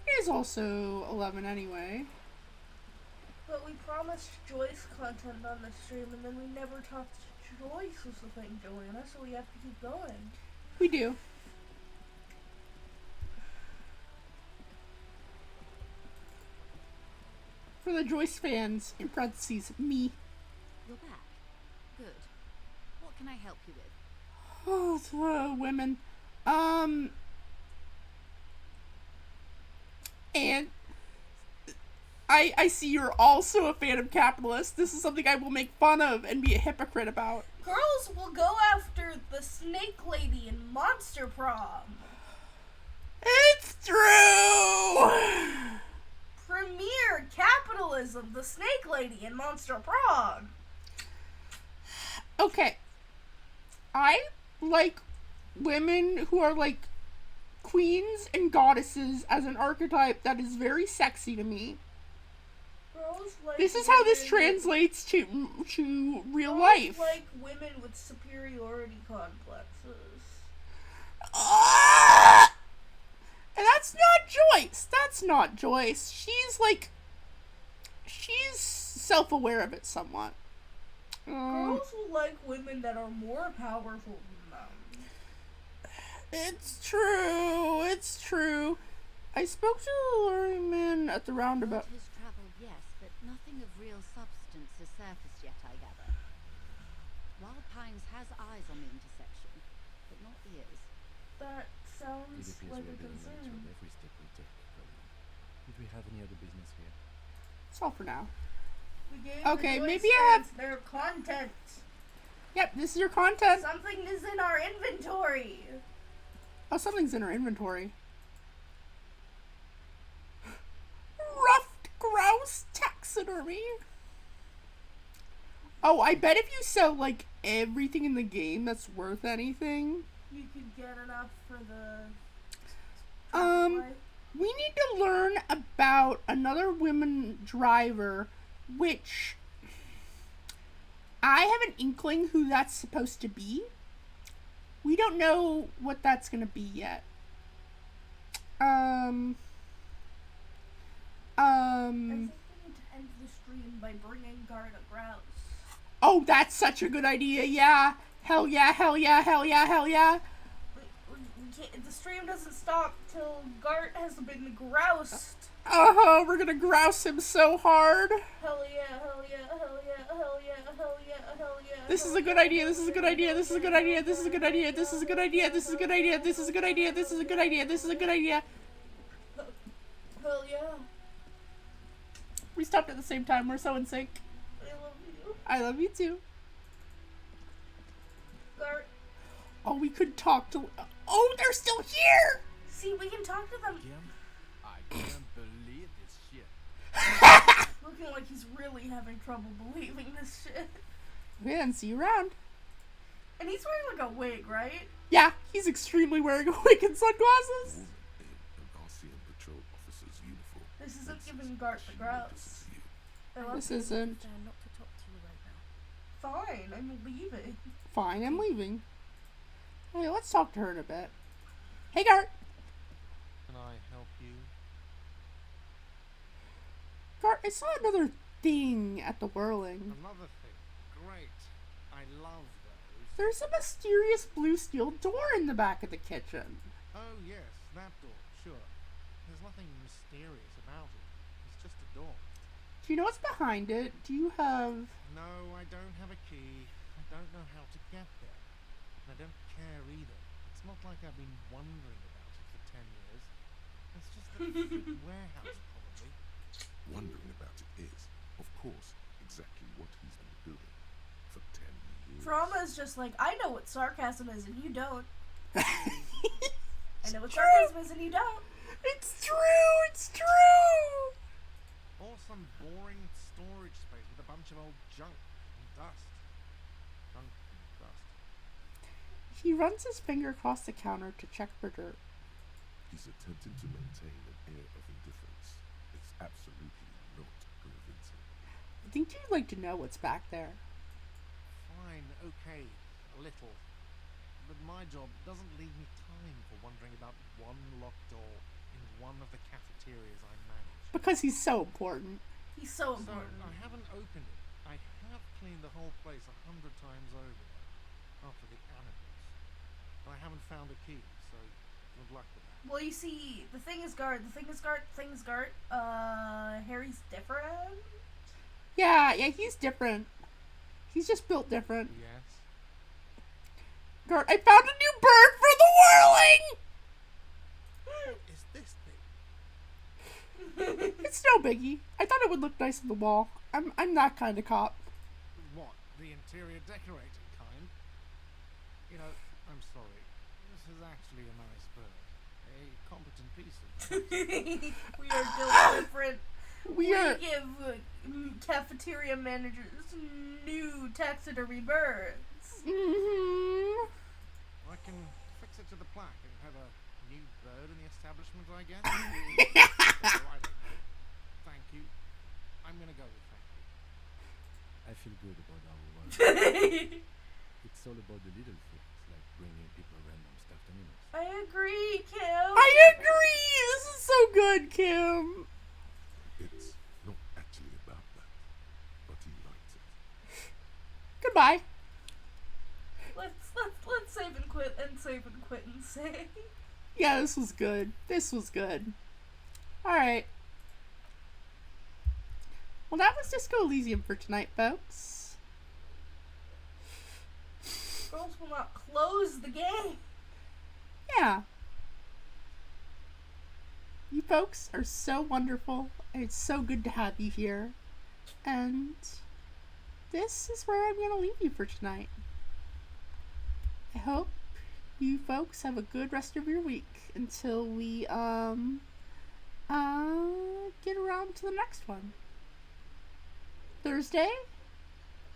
It is also 11 anyway. But we promised Joyce content on the stream, and then we never talked to Joyce was the thing, Joanna, so we have to keep going. We do. For the Joyce fans, in parentheses, me. You're back. Good. What can I help you with? Oh, women. And I see you're also a fan of capitalists. This is something I will make fun of and be a hypocrite about. Girls will go after the snake lady in Monster Prom. It's true! Premier capitalism, the snake lady in Monster Prom. Okay. I like women who are like queens and goddesses as an archetype that is very sexy to me. Girls like This is how this women translates to real girls life. like women with superiority complexes. And that's not Joyce. That's not Joyce. She's self-aware of it somewhat. Girls will like women that are more powerful than them. It's true. It's true. I spoke to the luring man at the roundabout. Word has travelled, yes, but nothing of real substance has surfaced yet, I gather. Wild Pines has eyes on the intersection, but not ears. That It sounds appears like we a are being monitored concern. every step we take. Did we have any other business here? That's all for now. We gave Okay, the Joyce maybe I have- fans their content. Yep, this is your content. Something is in our inventory. Oh, something's in our inventory. Ruffed grouse taxidermy. Oh, I bet if you sell, like, everything in the game that's worth anything. You could get enough for the. We need to learn about another woman driver, which I have an inkling who that's supposed to be. We don't know what that's gonna be yet. I think we need to end the stream by bringing Guard a grouse. Oh, that's such a good idea, yeah. Hell yeah, hell yeah, hell yeah, hell yeah. We can't, the stream doesn't stop till Gart has been groused. We're gonna grouse him so hard. Hell yeah, hell yeah, hell yeah, hell yeah, hell yeah, hell yeah. This is a good idea, this is a good idea, this is a good idea, this is a good idea, this is a good idea, this is a good idea, this is a good idea, this is a good idea, this is a good idea. Hell yeah. We stopped at the same time, we're so in sync. I love you. I love you too. Gart. Oh, we could talk to... Oh, they're still here! See, we can talk to them. I can't believe this shit. Looking like he's really having trouble believing this shit. Okay, then see you around. And he's wearing like a wig, right? Yeah, he's extremely wearing a wig and sunglasses. Woman in an RCM patrol officer's uniform. This isn't giving Gart the grouse. This isn't. Not to talk to you right now. Fine, I'm leaving. Fine, I'm leaving. Hey, let's talk to her in a bit. Hey, Gart. Can I help you? Gart, I saw another thing at the whirling. Another thing. Great. I love those. There's a mysterious blue steel door in the back of the kitchen. Oh, yes, that door, sure. There's nothing mysterious about it. It's just a door. Do you know what's behind it? Do you have... No, I don't have a key. I don't know how to get there. And I don't care either. It's not like I've been wondering about it for 10 years. It's just a freaking warehouse, probably. Wondering about it is, of course, exactly what he's been doing for 10 years. Trauma is just like, I know what sarcasm is and you don't. I know what true. sarcasm is and you don't. It's true! It's true! Or some boring storage space with a bunch of old junk and dust. Junk and dust. He runs his finger across the counter to check for dirt. He's attempting to maintain an air of indifference. It's absolutely not convincing. I think you'd like to know what's back there. Fine, okay, a little. But my job doesn't leave me time for wondering about one locked door in one of the cafeterias I manage. Because he's so important. He's so So important. I haven't opened it. I have cleaned the whole place 100 times over after the animals. But I haven't found a key, so good luck with that. Well, you see, the thing is, Gart, Harry's different. Yeah, he's different. He's just built different. Yes. Gart, I found a new bird for the whirling! What is this thing? It's no biggie. I thought it would look nice on the wall. I'm that kind of cop. What? The interior decorating kind? You know, I'm sorry. This is actually a nice bird. A competent piece of We are built different. We give cafeteria managers new taxidermy birds. Mm-hmm. I can fix it to the plaque and have a new bird in the establishment, I guess. I don't know. Thank you. I'm gonna go with thank you. I feel good about our work. It's all about the little things, like bringing people random stuffed animals. I agree, Kim. I agree! This is so good, Kim. It's not actually about that, but he likes it. Goodbye. Let's save and quit and say. Yeah, this was good. Alright. Well, that was Disco Elysium for tonight, folks. Girls will not close the game. Yeah. You folks are so wonderful, and it's so good to have you here. And this is where I'm going to leave you for tonight. I hope you folks have a good rest of your week until we get around to the next one. Thursday,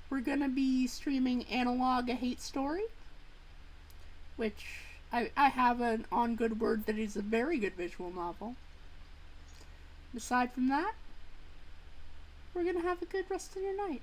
we're going to be streaming Analog: A Hate Story, which I have an on good word that is a very good visual novel. Aside from that, we're going to have a good rest of your night.